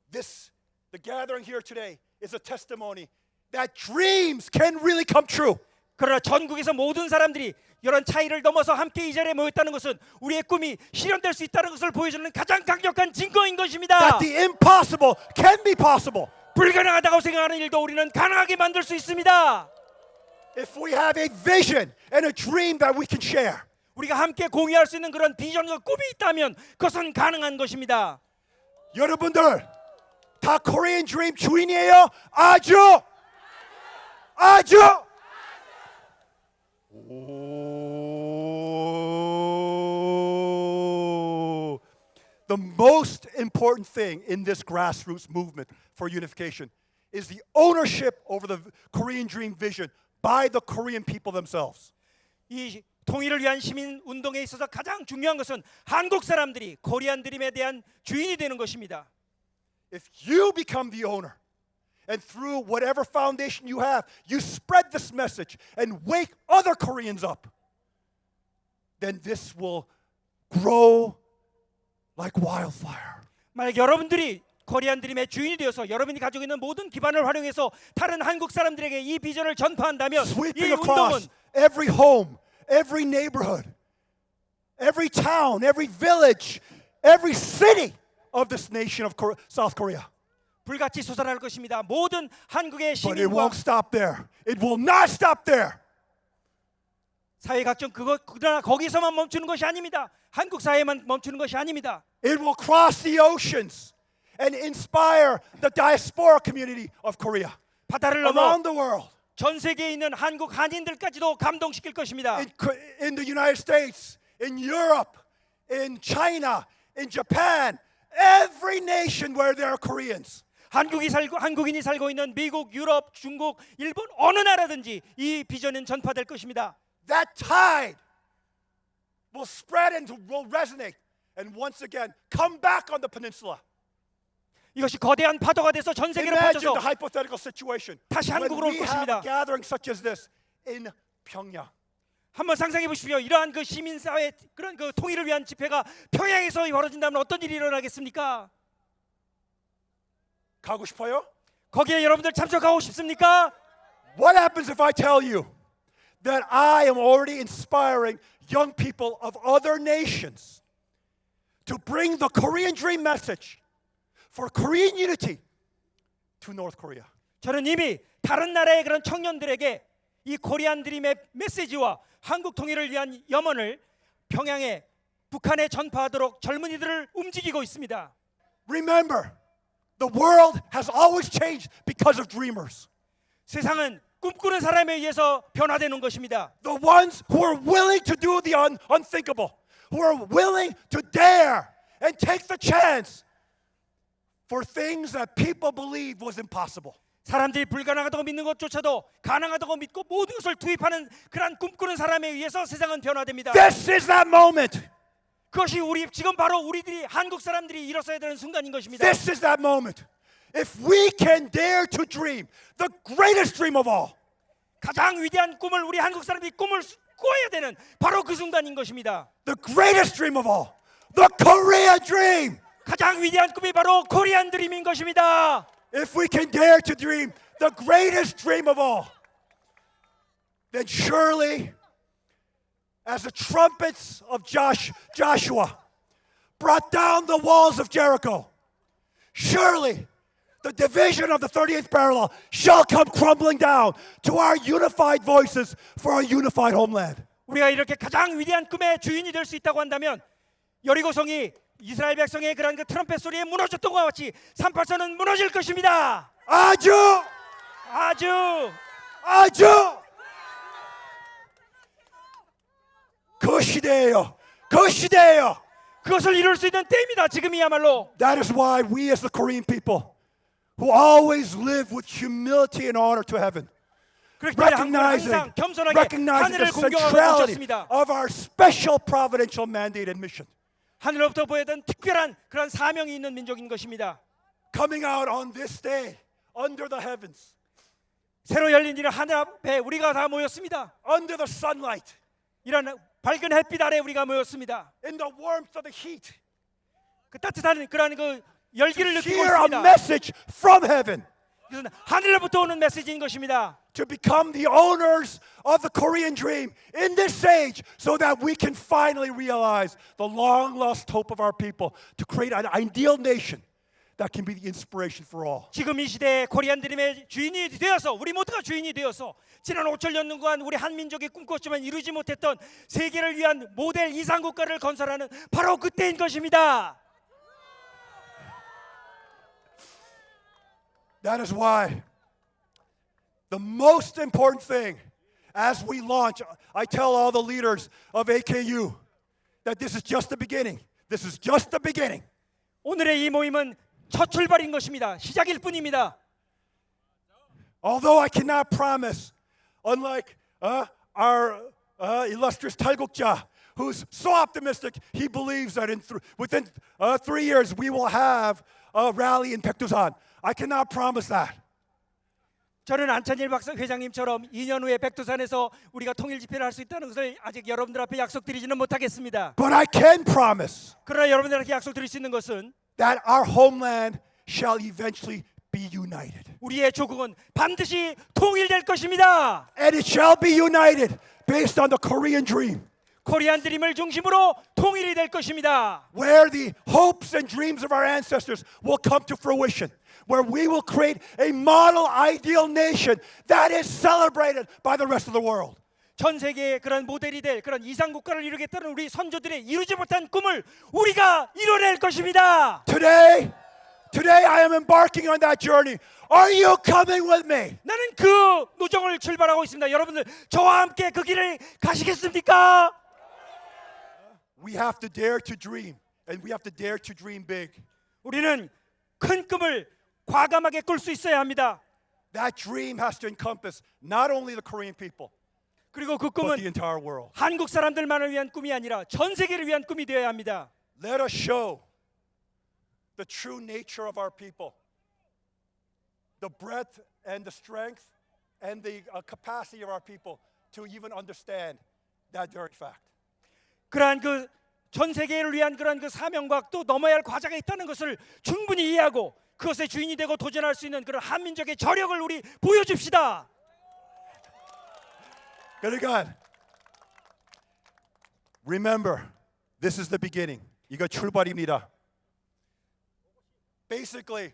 the gathering here today is a testimony that dreams can really come true. 그러나 전국에서 모든 사람들이 이런 차이를 넘어서 함께 이 자리에 모였다는 것은 우리의 꿈이 실현될 수 있다는 것을 보여주는 가장 강력한 증거인 것입니다. That the impossible can be possible. 불가능하다고 생각하는 일도 우리는 가능하게 만들 수 있습니다. If we have a vision and a dream that we can share. 우리가 함께 공유할 수 있는 그런 비전과 꿈이 있다면 그것은 가능한 것입니다. 여러분들 다 Korean Dream 주인이에요? 아주! 아주! 오. The most important thing in this grassroots movement for unification is the ownership over the Korean Dream vision by the Korean people themselves. 이 통일을 위한 시민 운동에 있어서 가장 중요한 것은 한국 사람들이 코리안 드림에 대한 주인이 되는 것입니다. If you become the owner, and through whatever foundation you have, you spread this message and wake other Koreans up, then this will grow like wildfire. 만약 여러분들이 코리안 드림의 주인이 되어서 여러분이 가지고 있는 모든 기반을 활용해서 다른 한국 사람들에게 이 비전을 전파한다면 이 Sweeping 운동은 across every home, every neighborhood, every town, every village, every city of this nation of South Korea. 불같이 솟아날 것입니다. 모든 한국의 But it 시민과 won't stop there. It will not stop there. 사회 각종 그러나 거기서만 멈추는 것이 아닙니다. 한국 사회만 멈추는 것이 아닙니다. It will cross the oceans and inspire the diaspora community of Korea 바다를 넘어 around the world. 전 세계에 있는 한국 한인들까지도 감동시킬 것입니다. In the United States, in Europe, in China, in Japan, every nation where there are Koreans. 한국인이 살고 있는 미국, 유럽, 중국, 일본 어느 나라든지 이 비전은 전파될 것입니다. That tide will spread and will resonate and once again come back on the peninsula. 이것이 거대한 파도가 돼서 전 세계로 Imagine 퍼져서 the hypothetical situation 다시 when 한국으로 올 we have a 것입니다. gathering such as this in Pyongyang. 한번 상상해 보십시오. 이러한 그 시민 사회 그런 그 통일을 위한 집회가 평양에서 벌어진다면 어떤 일이 일어나겠습니까? 가고 싶어요? 거기에 여러분들 참석하고 싶습니까? What happens if I tell you that I am already inspiring young people of other nations to bring the Korean dream message for Korean unity to North Korea? 저는 이미 다른 나라의 그런 청년들에게 이 코리안 드림의 메시지와 한국 통일을 위한 염원을 평양에 북한에 전파하도록 젊은이들을 움직이고 있습니다. Remember, the world has always changed because of dreamers. 세상은 꿈꾸는 사람에 의해서 변화되는 것입니다. The ones who are willing to do the unthinkable, who are willing to dare and take the chance for things that people believed was impossible. 사람들이 불가능하다고 믿는 것조차도 가능하다고 믿고 모든 것을 투입하는 그런 꿈꾸는 사람에 의해서 세상은 변화됩니다. This is that moment. 그것이 우리 지금 바로 우리들이 한국 사람들이 일어서야 되는 순간인 것입니다. This is that moment. If we can dare to dream the greatest dream of all, 가장 위대한 꿈을 우리 한국 사람들이 꿈을 꿔야 되는 바로 그 순간인 것입니다. the greatest dream of all, the Korea dream. 가장 위대한 꿈이 바로 코리안 드림인 것입니다. If we can dare to dream the greatest dream of all, then surely, as the trumpets of Joshua brought down the walls of Jericho, surely the division of the 38th parallel shall come crumbling down to our unified voices for our unified homeland. 우리가 이렇게 가장 위대한 꿈의 주인이 될 수 있다고 한다면 여리고성이 이스라엘 백성의 그런 그 트럼펫 소리에 무너졌던 것 같이 38선은 무너질 것입니다. 아주 그 시대예요. 그 시대예요. 그것을 이룰 수 있는 때입니다. 지금이야말로. That is why we as the Korean people who always live with humility and honor to heaven, 그렇기 때문에 한국은 recognizing 항상 겸손하게 the 하늘을 공경하고 centrality 멈췄습니다. of our special providential mandate and mission. 하늘로부터 보여던 특별한 그런 사명이 있는 민족인 것입니다. Coming out on this day under the heavens, 새로 열린 이런 하늘 앞에 우리가 다 모였습니다. under the sunlight, 이런 밝은 햇빛 아래 우리가 모였습니다. in the warmth of the heat, 그 따뜻한 그런 그 열기를 느끼고 hear a 있습니다. message from heaven. 이것은 하늘로부터 오는 메시지인 것입니다. To become the owners of the Korean dream in this age so that we can finally realize the long lost hope of our people to create an ideal nation that can be the inspiration for all. 지금 이 시대에 코리안 드림의 주인이 되어서 우리 모두가 주인이 되어서 지난 5천년간 우리 한민족이 꿈꿨지만 이루지 못했던 세계를 위한 모델 이상국가를 건설하는 바로 그때인 것입니다. That is why the most important thing as we launch, I tell all the leaders of AKU that this is just the beginning. This is just the beginning. 오늘의 이 모임은 첫 출발인 것입니다. 시작일 뿐입니다. Although I cannot promise, unlike our illustrious 탈곡자, who's so optimistic, he believes that within 3 years we will have a rally in Paektusan. I cannot promise that. 저는 안찬일 박사 회장님처럼 2년 후에 백두산에서 우리가 통일 집회를 할 수 있다는 것을 아직 여러분들 앞에 약속드리지는 못하겠습니다. But I can promise 그러나 여러분들에게 약속드릴 수 있는 것은 that our homeland shall eventually be united. 우리의 조국은 반드시 통일될 것입니다. And it shall be united based on the Korean dream, 코리안 드림을 중심으로 통일이 될 것입니다. where the hopes and dreams of our ancestors will come to fruition, where we will create a model ideal nation that is celebrated by the rest of the world. 전 세계의 그런 모델이 될 그런 이상 국가를 이루겠다는 우리 선조들의 이루지 못한 꿈을 우리가 이뤄낼 것입니다. Today I am embarking on that journey. Are you coming with me? 나는 그 노정을 출발하고 있습니다. 여러분들 저와 함께 그 길을 가시겠습니까? We have to dare to dream, and we have to dare to dream big. 우리는 큰 꿈을 과감하게 꿀 수 있어야 합니다. That dream has to encompass not only the Korean people, 그리고 그 but 꿈은 the entire world. 한국 사람들만을 위한 꿈이 아니라 전 세계를 위한 꿈이 되어야 합니다. Let us show the true nature of our people, the breadth and the strength and the capacity of our people to even understand that very fact. 그러한 그 전 세계를 위한 그러한 그 사명과 또 넘어야 할 과제가 있다는 것을 충분히 이해하고 그것의 주인이 되고 도전할 수 있는 그런 한민족의 저력을 우리 보여줍시다. 그러니까 remember, this is the beginning. 이거 출발입니다. Basically,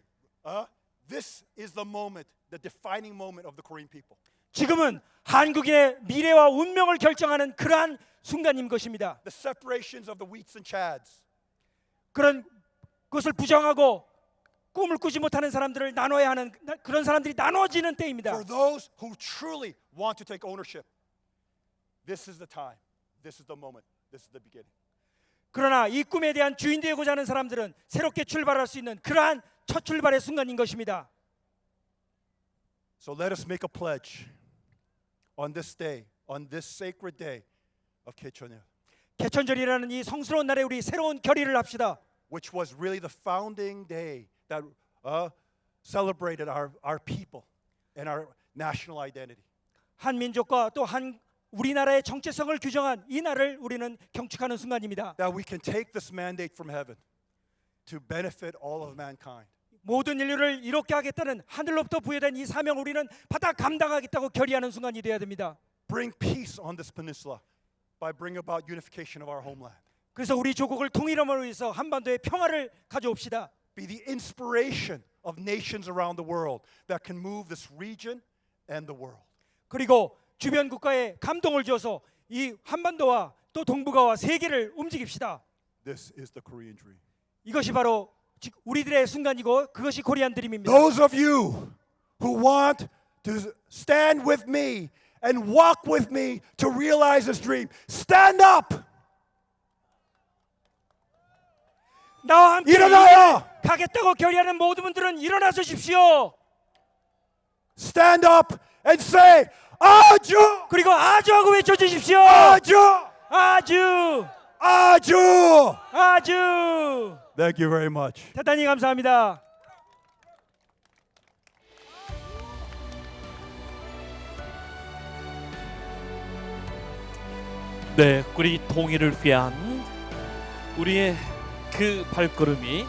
this is the moment, the defining moment of the Korean people. 지금은 한국의 미래와 운명을 결정하는 그러한 순간인 것입니다. The separations of the wheats and chads. 그런 것을 부정하고 꿈을 꾸지 못하는 사람들을 나눠야 하는 그런 사람들이 나눠지는 때입니다. For those who truly want to take ownership, this is the time. This is the moment. This is the beginning. 그러나 이 꿈에 대한 주인 되고자 하는 사람들은 새롭게 출발할 수 있는 그러한 첫 출발의 순간인 것입니다. So let us make a pledge on this day, on this sacred day of Kaechonyeol, 개천절이라는 이 성스러운 날에 우리 새로운 결의를 합시다. which was really the founding day that celebrated our people and our national identity. 한민족과 또 우리나라의 정체성을 규정한 이 날을 우리는 경축하는 순간입니다. That we can take this mandate from heaven to benefit all of mankind. 모든 인류를 이롭게 하겠다는 하늘로부터 부여된 이 사명 우리는 받아 감당하겠다고 결의하는 순간이 되어야 됩니다. Bring peace on this peninsula by bringing about unification of our homeland. 그래서 우리 조국을 통일함으로 위해서 한반도의 평화를 가져옵시다. Be the inspiration of nations around the world that can move this region and the world. 그리고 주변 국가에 감동을 줘서 이 한반도와 또 동북아와 세계를 움직입시다. This is the Korean dream. 이것이 바로 우리들의 순간이고 그것이 코리안 드림입니다. Those of you who want to stand with me and walk with me to realize this dream, stand up. 나와 함께 일어나요. 가겠다고 결의하는 모든 분들은 일어나 주십시오. Stand up and say, 아주, 그리고 아주하고 외쳐 주십시오. 아주, 아주, 아주. 아주. Thank you very much. 대단히 감사합니다. 네, 우리 통일을 위한 우리의 그 발걸음이,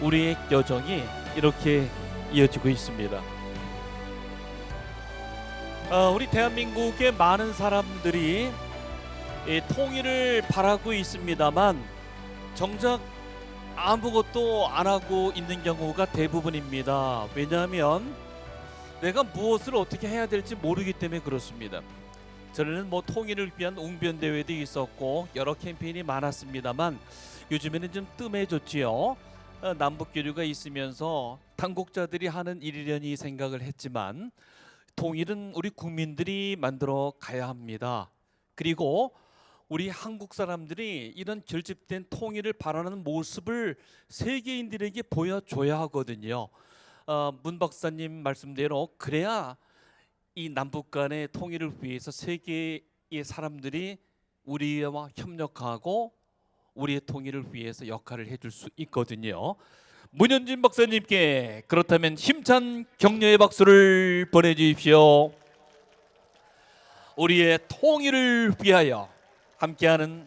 우리의 여정이 이렇게 이어지고 있습니다. 우리 대한민국의 많은 사람들이 이 통일을 바라고 있습니다만 정작 아무것도 안 하고 있는 경우가 대부분입니다. 왜냐하면 내가 무엇을 어떻게 해야 될지 모르기 때문에 그렇습니다. 전에는 뭐 통일을 위한 웅변 대회도 있었고 여러 캠페인이 많았습니다만 요즘에는 좀 뜸해졌지요. 남북 교류가 있으면서 당국자들이 하는 일이려니 생각을 했지만 통일은 우리 국민들이 만들어 가야 합니다. 그리고 우리 한국 사람들이 이런 결집된 통일을 바라는 모습을 세계인들에게 보여줘야 하거든요. 문 박사님 말씀대로 그래야 이 남북 간의 통일을 위해서 세계의 사람들이 우리와 협력하고 우리의 통일을 위해서 역할을 해줄 수 있거든요. 문현진 박사님께 그렇다면 힘찬 격려의 박수를 보내주십시오. 우리의 통일을 위하여 함께하는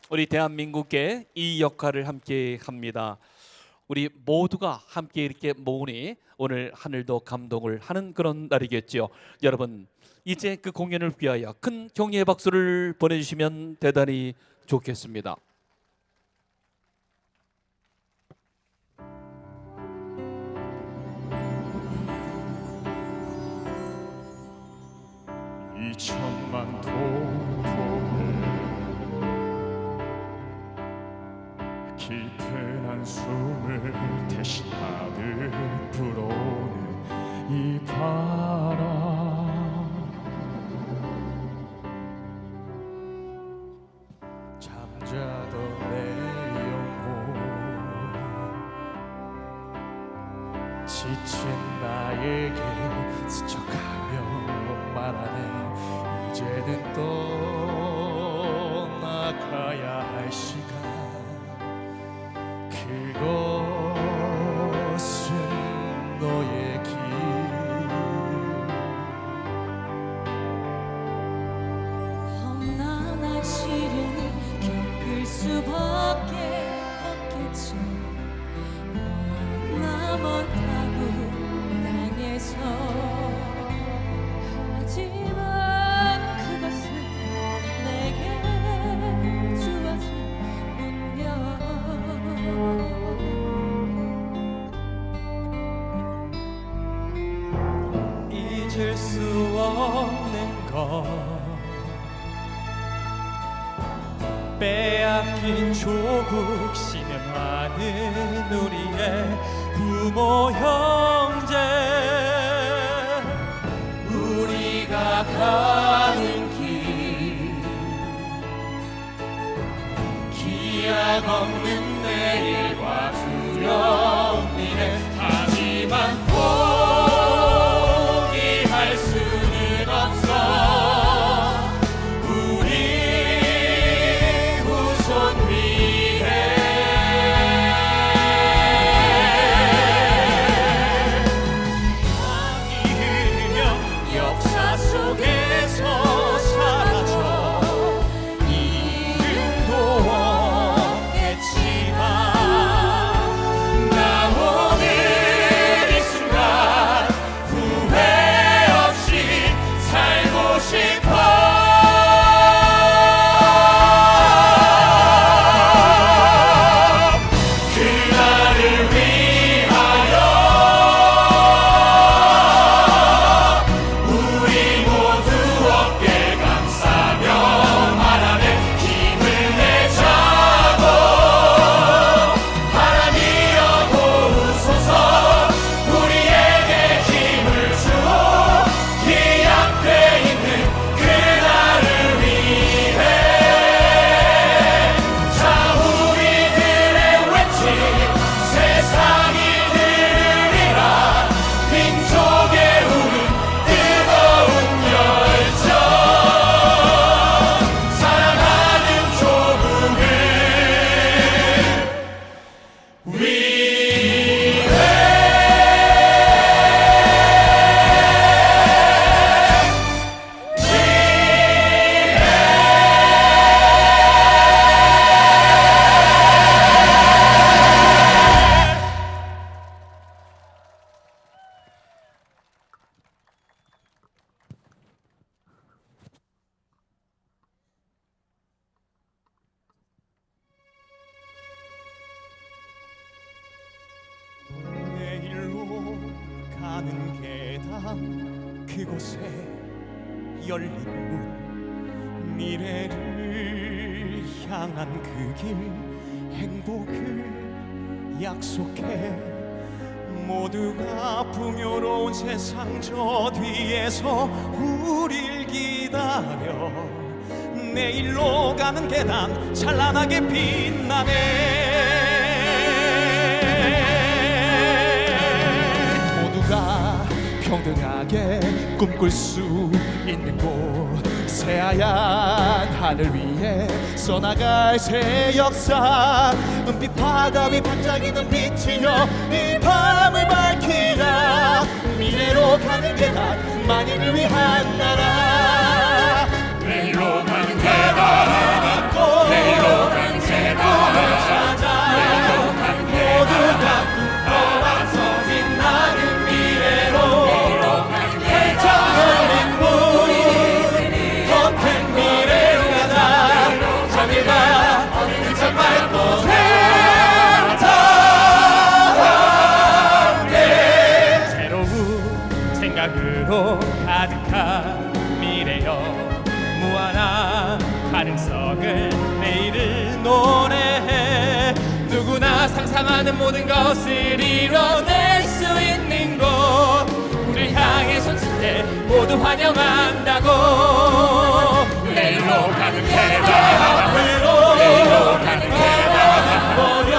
우리 대한민국의 이 역할을 함께 합니다. 우리 모두가 함께 이렇게 모으니 오늘 하늘도 감동을 하는 그런 날이겠죠. 여러분 이제 그 공연을 위하여 큰 격려의 박수를 보내주시면 대단히 좋겠습니다. 이천만 도로에 깊은 한숨을 대신하듯 불어오는 이 바람, 잠자던 내 영혼, 지친 나에게 스쳐가며 말하네. 이제는 떠나가야 할 시간, 그것은 너의 길. 험난한 시련을 겪을 수밖에 없겠지. 머나먼 타국 땅에서 하지만 그것은 내게 주어진 운명. 잊을 수 없는 것, 빼앗긴 조국 신음하는 우리의 부모 형제, 우리가 가는 길, 기약 없는 내일과 두려운 미래. 하지만 포기할 수는 없어. 우리 후손 위해 향이 흐르며 역사 속에서 사라져 이름도 없겠지만 나 세상 그곳에 열린 문, 미래를 향한 그 길, 행복을 약속해. 모두가 풍요로운 세상 저 뒤에서 우릴 기다려. 내일로 가는 계단 찬란하게 빛나네. 모두가 평등하게 꿈꿀 수 있는 곳, 새하얀 하늘 위에 써나갈 새 역사. 은빛 바다 위 반짝이는 빛이여 이 밤을 밝히라. 미래로 가는 계단, 만인을 위한 나라. 내일로 가는 계단 있고, 내일로 가는 계단을 찾아. 내일로 가는 모두가 꿈꿔와 서진 나는 미래로. 내일로 가는 계단 열린 문, 더 큰 미래로 가자. 저길 봐, 빛을 밟고 행복해. 새로운 생각으로 가득한 미래여, 무한한 가능성을 내일을 노래해. 누구나 상상하는 모든 것을 이뤄낼 수 있는 곳, 우리를 향해 손쓸 때 모두 환영한다고. 내일로 가는 계단 앞으로, 내일로 가는 계단 앞으로.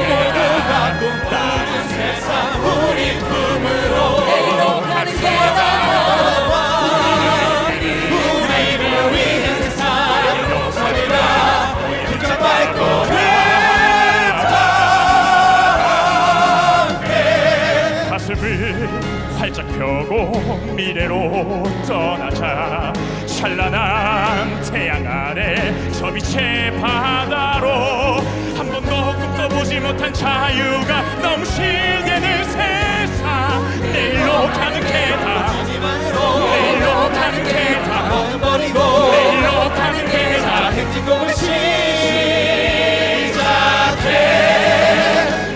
모두가 꿈꾸는 세상 우리 꿈으로. 내일로 가는 계단 가슴을 활짝 펴고 미래로 떠나자. 찬란한 태양 아래 저 빛의 바다로. 한 번도 꿈꿔보지 못한 자유가 넘실대는 세상. 내일로 가는 계단, 내일로 가는 계단, 내일로 가는 계단. 행진곡을 시작해.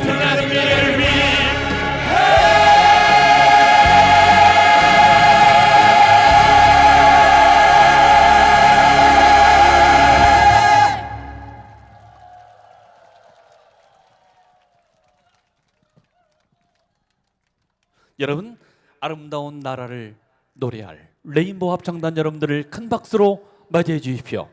빛나는 미래를 위해. 여러분, 아름다운 나라를 노래할 레인보우 합창단 여러분들을 큰 박수로 맞이해 주십시오.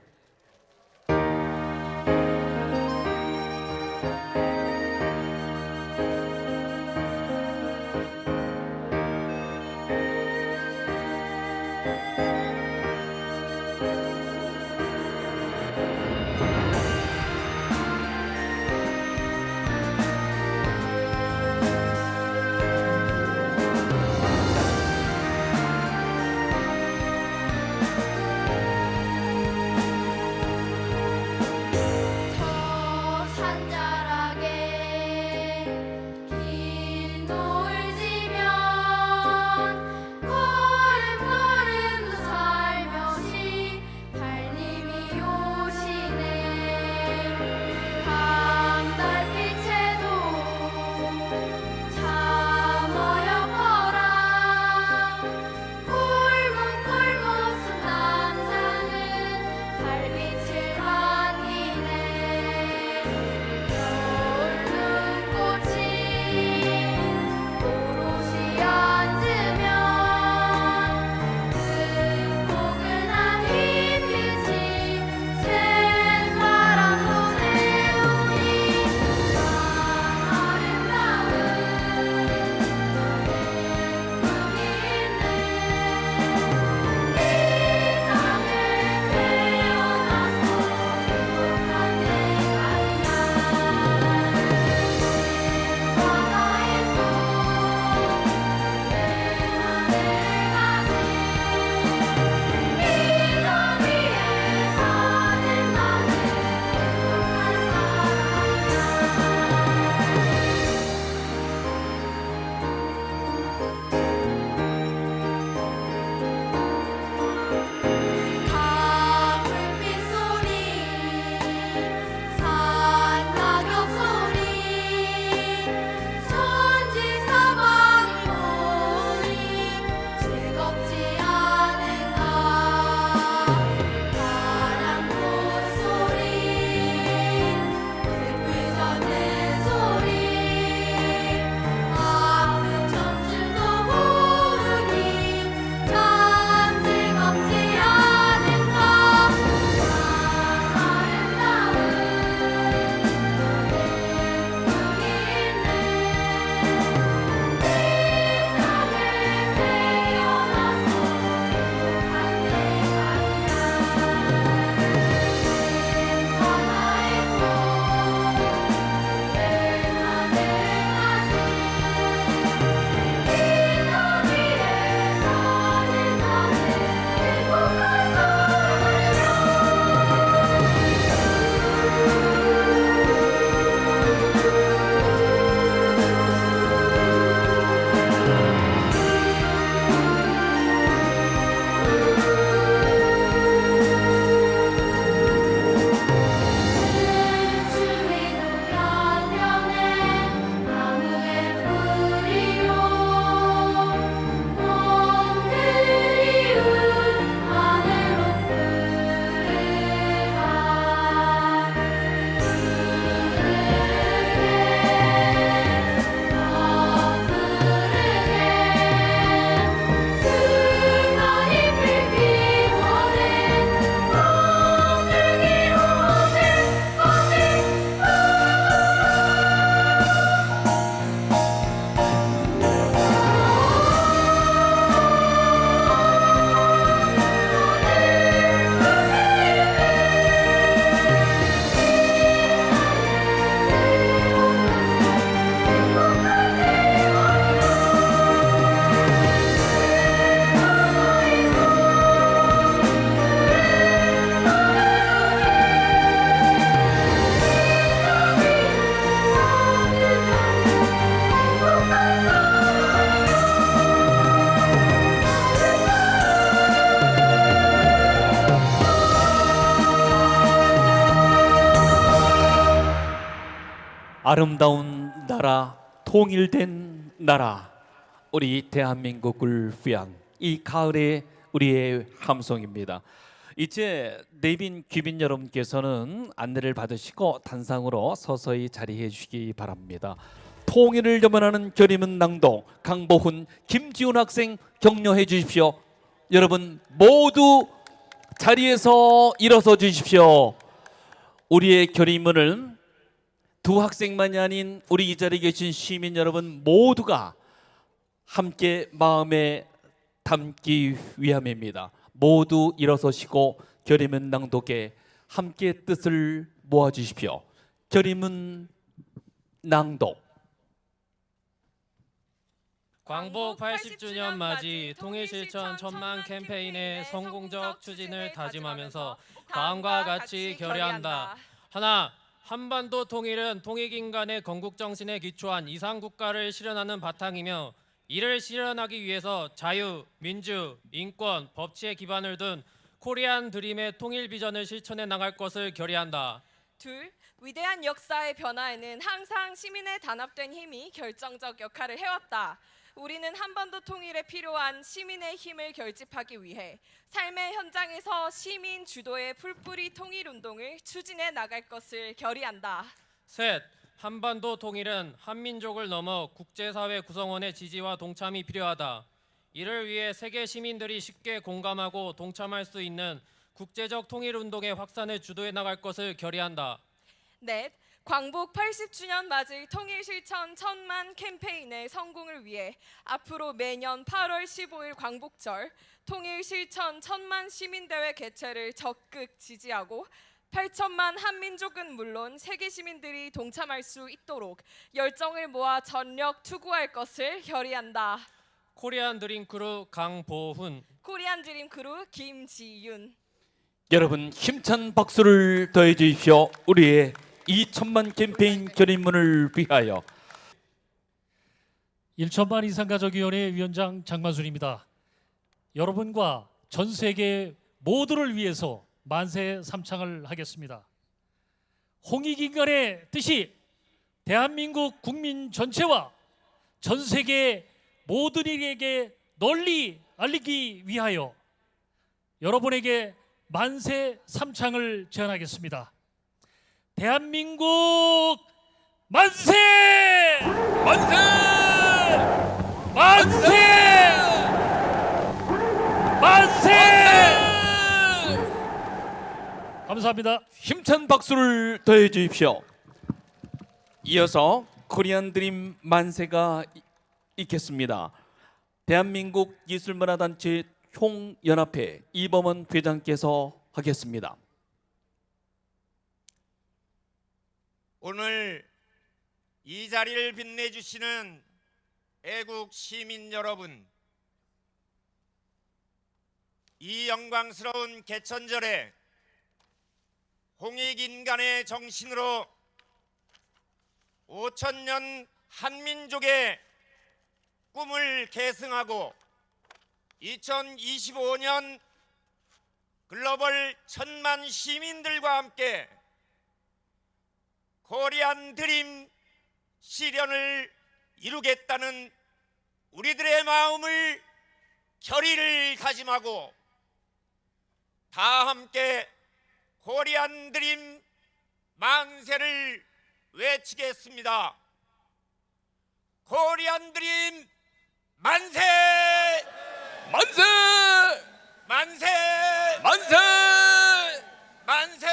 아름다운 나라, 통일된 나라, 우리 대한민국을 위한 이 가을의 우리의 함성입니다. 이제 내빈 귀빈 여러분께서는 안내를 받으시고 단상으로 서서히 자리해 주시기 바랍니다. 통일을 염원하는 결의문 낭독 강보훈, 김지훈 학생 격려해 주십시오. 여러분 모두 자리에서 일어서 주십시오. 우리의 결의문을 두 학생만이 아닌 우리 이 자리에 계신 시민 여러분 모두가 함께 마음에 담기 위함입니다. 모두 일어서시고 결의문 낭독에 함께 뜻을 모아 주십시오. 결의문 낭독. 광복 80주년 맞이 통일실천 천만 캠페인의 성공적 추진을 다짐하면서 다음과 같이 결의한다. 하나, 한반도 통일은 통일 간의 건국 정신에 기초한 이상 국가를 실현하는 바탕이며 이를 실현하기 위해서 자유, 민주, 인권, 법치의 기반을 둔 코리안 드림의 통일 비전을 실천해 나갈 것을 결의한다. 둘, 위대한 역사의 변화에는 항상 시민의 단합된 힘이 결정적 역할을 해왔다. 우리는 한반도 통일에 필요한 시민의 힘을 결집하기 위해 삶의 현장에서 시민 주도의 풀뿌리 통일 운동을 추진해 나갈 것을 결의한다. 셋, 한반도 통일은 한민족을 넘어 국제사회 구성원의 지지와 동참이 필요하다. 이를 위해 세계 시민들이 쉽게 공감하고 동참할 수 있는 국제적 통일 운동의 확산을 주도해 나갈 것을 결의한다. 넷, 광복 80주년 맞을 통일실천 천만 캠페인의 성공을 위해 앞으로 매년 8월 15일 광복절 통일실천 천만 시민대회 개최를 적극 지지하고 8천만 한민족은 물론 세계 시민들이 동참할 수 있도록 열정을 모아 전력 투구할 것을 결의한다. 코리안 드림 크루 강보훈, 코리안 드림 크루 김지윤. 여러분 힘찬 박수를 더해 주십시오. 우리의 2천만 캠페인 결의문을 위하여. 1천만 이상가족위원회 위원장 장만순입니다. 여러분과 전 세계 모두를 위해서 만세 삼창을 하겠습니다. 홍익인간의 뜻이 대한민국 국민 전체와 전 세계 모두에게 널리 알리기 위하여 여러분에게 만세 삼창을 제안하겠습니다. 대한민국 만세! 만세! 만세! 만세! 감사합니다. 힘찬 박수를 더해 주십시오. 이어서 코리안 드림 만세가 있겠습니다. 대한민국 예술문화단체 총연합회 이범원 회장께서 하겠습니다. 오늘 이 자리를 빛내주시는 애국 시민 여러분, 이 영광스러운 개천절에 홍익인간의 정신으로 5천년 한민족의 꿈을 계승하고 2025년 글로벌 천만 시민들과 함께 코리안 드림 실현을 이루겠다는 우리들의 마음을 결의를 다짐하고 다 함께 코리안 드림 만세를 외치겠습니다. 코리안 드림 만세! 만세! 만세! 만세! 만세!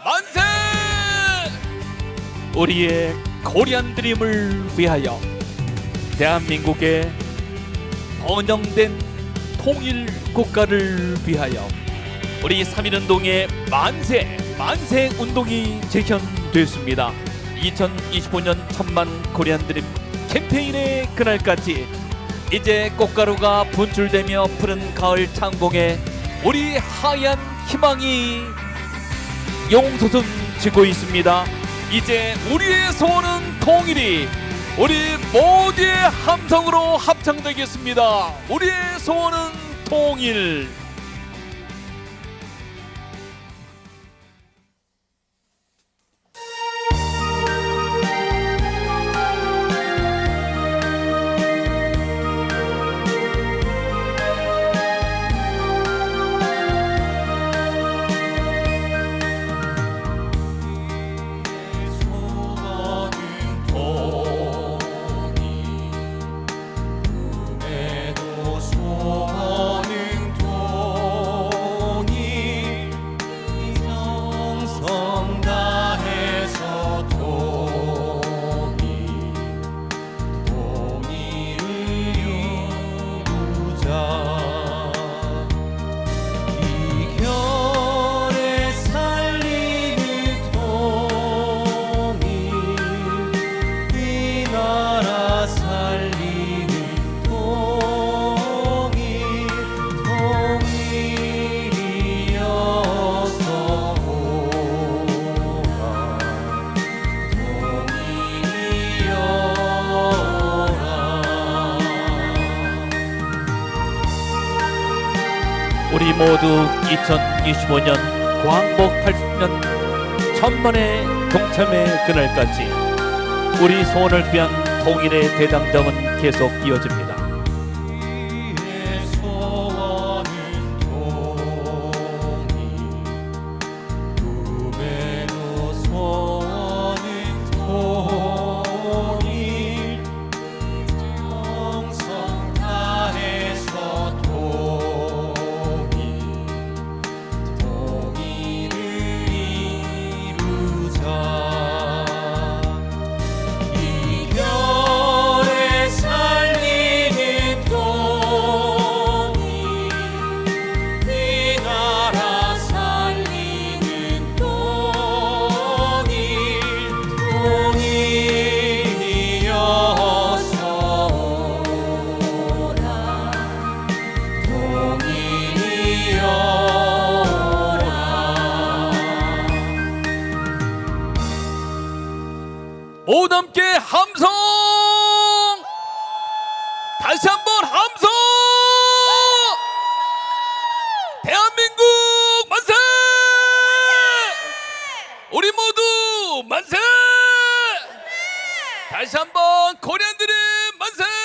만세! 우리의 코리안 드림을 위하여 대한민국의 번영된 통일 국가를 위하여 우리 3.1운동의 만세 운동이 재현됐습니다. 2025년 천만 코리안 드림 캠페인의 그날까지 이제 꽃가루가 분출되며 푸른 가을 창공에 우리 하얀 희망이 용솟음치고 있습니다. 이제 우리의 소원은 통일이 우리 모두의 함성으로 합창되겠습니다. 우리의 소원은 통일. 모두 2025년 광복 80년 천만의 동참의 그날까지 우리 소원을 위한 통일의 대장정은 계속 이어집니다. 모두 함께 함성! 다시 한번 함성! 대한민국 만세! 우리 모두 만세! 다시 한번 코리안 드림 만세!